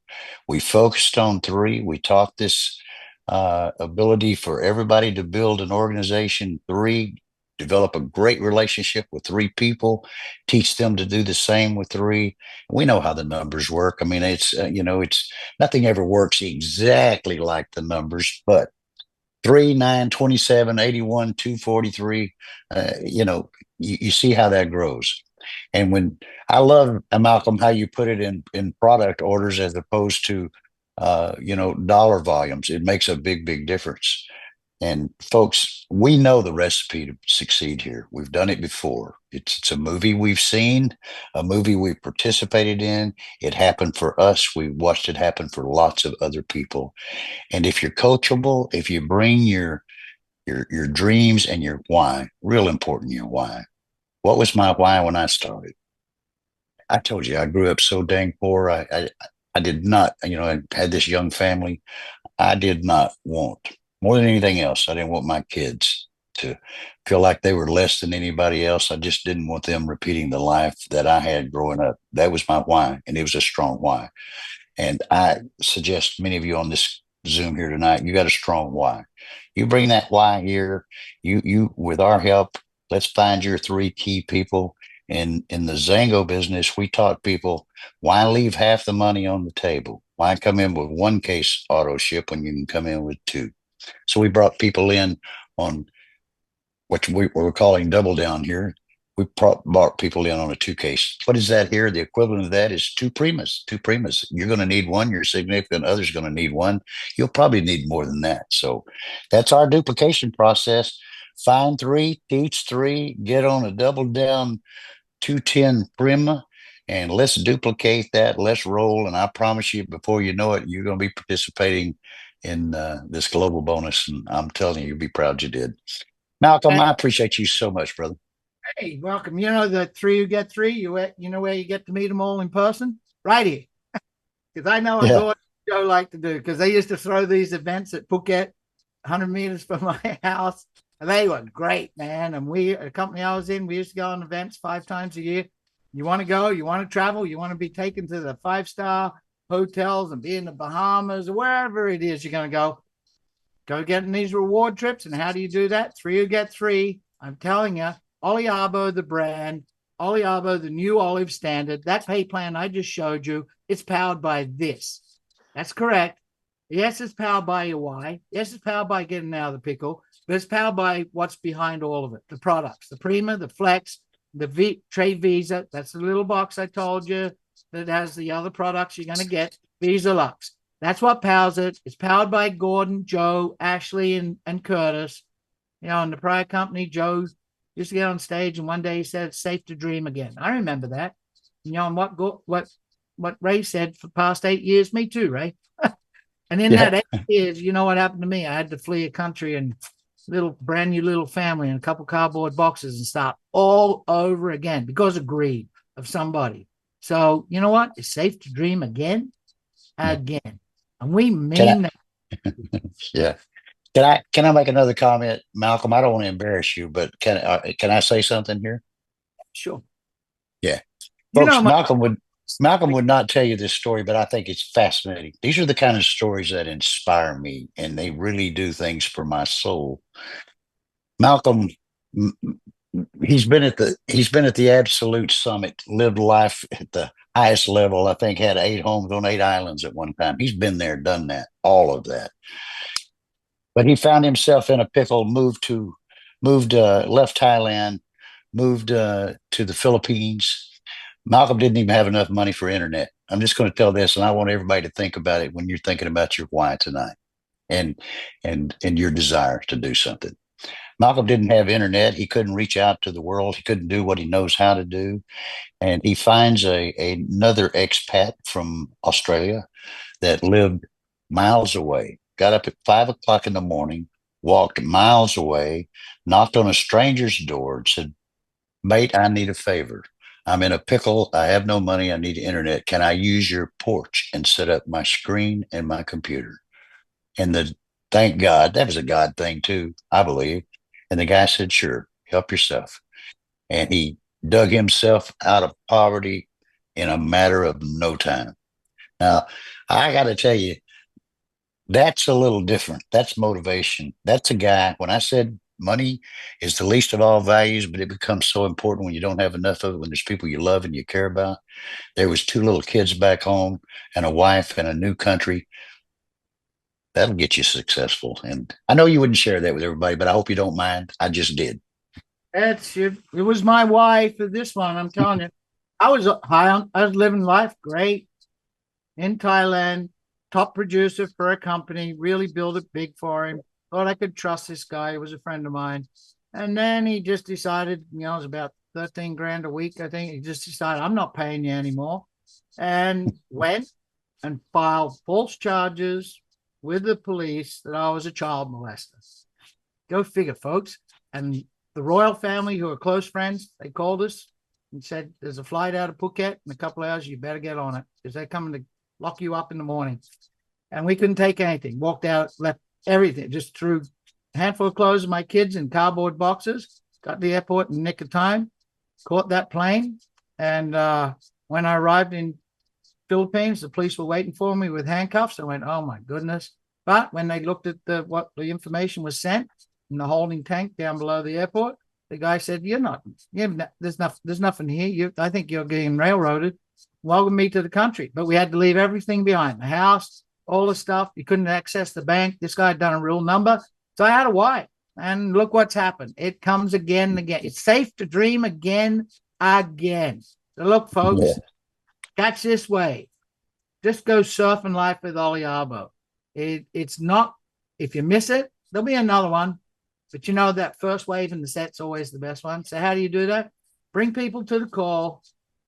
We focused on three. We taught this ability for everybody to build an organization. Three, develop a great relationship with three people, teach them to do the same with three. We know how the numbers work. I mean, it's nothing ever works exactly like the numbers, but 3, 9, 27, 81, 243, you see how that grows. And when I love, Malcolm, how you put it in product orders as opposed to, dollar volumes, it makes a big difference. And folks, we know the recipe to succeed here. We've done it before. It's a movie we've seen, a movie we've participated in. It happened for us. We watched it happen for lots of other people. And if you're coachable, if you bring your dreams and your why, real important, your why. What was my why when I started? I told you I grew up so dang poor. I did not, I had this young family. I did not want, more than anything else, I didn't want my kids to feel like they were less than anybody else. I just didn't want them repeating the life that I had growing up. That was my why, and it was a strong why. And I suggest many of you on this Zoom here tonight, you got a strong why. You bring that why here. You with our help, let's find your three key people. In the Zango business, we taught people why leave half the money on the table? Why come in with one case auto ship when you can come in with two? So we brought people in on what we're calling double down here. We brought people in on a two case. What is that here? The equivalent of that is two primas. Two primas. You're going to need one. Your significant other's going to need one. You'll probably need more than that. So that's our duplication process. Find three, teach three, get on a double down 210 prima, and let's duplicate that. Let's roll. And I promise you, before you know it, you're going to be participating in this global bonus. And I'm telling you, you'll be proud you did. Malcolm, I appreciate you so much, brother. Hey, welcome. You know the three who get three. You know where you get to meet them all in person, right here. Because I know what Joe like to do. Because they used to throw these events at Phuket, 100 meters from my house, and they were great, man. And a company I was in, we used to go on events 5 times a year. You want to go? You want to travel? You want to be taken to the 5-star hotels and be in the Bahamas or wherever it is you're going to go? Go get in these reward trips. And how do you do that? 3 who get 3. I'm telling you. Oliabo, the brand, Oliabo, the new olive standard, that pay plan I just showed you, it's powered by this. That's correct. Yes, it's powered by your why. Yes, it's powered by getting out of the pickle, but it's powered by what's behind all of it. The products, the Prima, the Flex, the Trade Visa. That's the little box I told you that has the other products you're going to get. Visa Lux. That's what powers it. It's powered by Gordon, Joe, Ashley, and Curtis. In the prior company, Joe used to get on stage, and one day he said, "It's safe to dream again." I remember that. And what Ray said for the past 8 years, me too, Ray. And in that 8 years, you know what happened to me? I had to flee a country and brand new little family and a couple cardboard boxes and start all over again because of greed of somebody. So you know what? It's safe to dream again. And we mean that. Yeah. Can I make another comment, Malcolm? I don't want to embarrass you, but can I say something here? Sure. Yeah, folks. Malcolm would not tell you this story, but I think it's fascinating. These are the kind of stories that inspire me, and they really do things for my soul. Malcolm, he's been at the absolute summit, lived life at the highest level. I think had 8 homes on 8 islands at one time. He's been there, done that, all of that. But he found himself in a pickle, left Thailand, moved to the Philippines. Malcolm didn't even have enough money for internet. I'm just going to tell this, and I want everybody to think about it when you're thinking about your why tonight and your desire to do something. Malcolm didn't have internet. He couldn't reach out to the world. He couldn't do what he knows how to do. And he finds another expat from Australia that lived miles away, got up at 5 o'clock in the morning, walked miles away, knocked on a stranger's door and said, "Mate, I need a favor. I'm in a pickle. I have no money. I need internet. Can I use your porch and set up my screen and my computer? And thank God, that was a God thing too, I believe. And the guy said, sure, help yourself. And he dug himself out of poverty in a matter of no time. Now, I got to tell you, that's a little different. That's motivation. That's a guy, when I said money is the least of all values, but it becomes so important when you don't have enough of it, when there's people you love and you care about. There was two little kids back home and a wife in a new country. That'll get you successful. And I know you wouldn't share that with everybody, but I hope you don't mind. I just did. It was my wife for this one. I'm telling you, I was I was living life great in Thailand, top producer for a company, really built it big for him. Thought I could trust this guy. He was a friend of mine. And then he just decided, it was about 13 grand a week, I think. He just decided, I'm not paying you anymore. And went and filed false charges with the police that I was a child molester. Go figure, folks. And the royal family, who are close friends, they called us and said, there's a flight out of Phuket in a couple of hours. You better get on it because they're coming to lock you up in the morning. And we couldn't take anything. Walked out, left everything, just threw a handful of clothes of my kids in cardboard boxes, got to the airport in the nick of time, caught that plane. And when I arrived in Philippines, the police were waiting for me with handcuffs. I went, oh my goodness. But when they looked at what the information was sent in the holding tank down below the airport, the guy said, there's nothing here. I think you're getting railroaded. Welcome me to the country. But we had to leave everything behind, the house, all the stuff. You couldn't access the bank. This guy had done a real number. So I had to wipe. And look what's happened. It comes again and again. It's safe to dream again. So look, folks, catch this wave. Just go surfing life with Oliabo. It's not, if you miss it, there'll be another one. But that first wave in the set's always the best one. So how do you do that? Bring people to the call.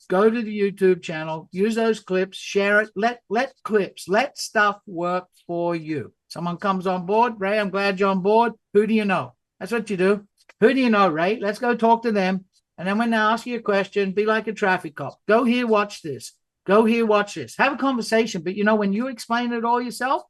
Go to the YouTube channel, use those clips, share it, let stuff work for you. Someone comes on board, Ray, I'm glad you're on board. Who do you know? That's what you do. Who do you know, Ray? Let's go talk to them. And then when they ask you a question, be like a traffic cop. Go here, watch this. Go here, watch this. Have a conversation. But when you explain it all yourself,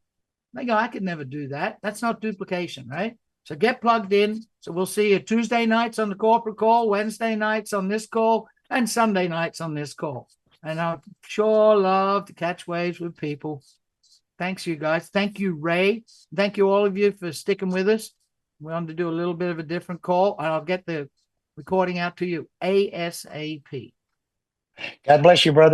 they go, I could never do that. That's not duplication, right? So get plugged in. So we'll see you Tuesday nights on the corporate call, Wednesday nights on this call, and Sunday nights on this call. And I sure love to catch waves with people. Thanks, you guys. Thank you, Ray. Thank you, all of you, for sticking with us. We wanted to do a little bit of a different call, and I'll get the recording out to you ASAP. God bless you, brother.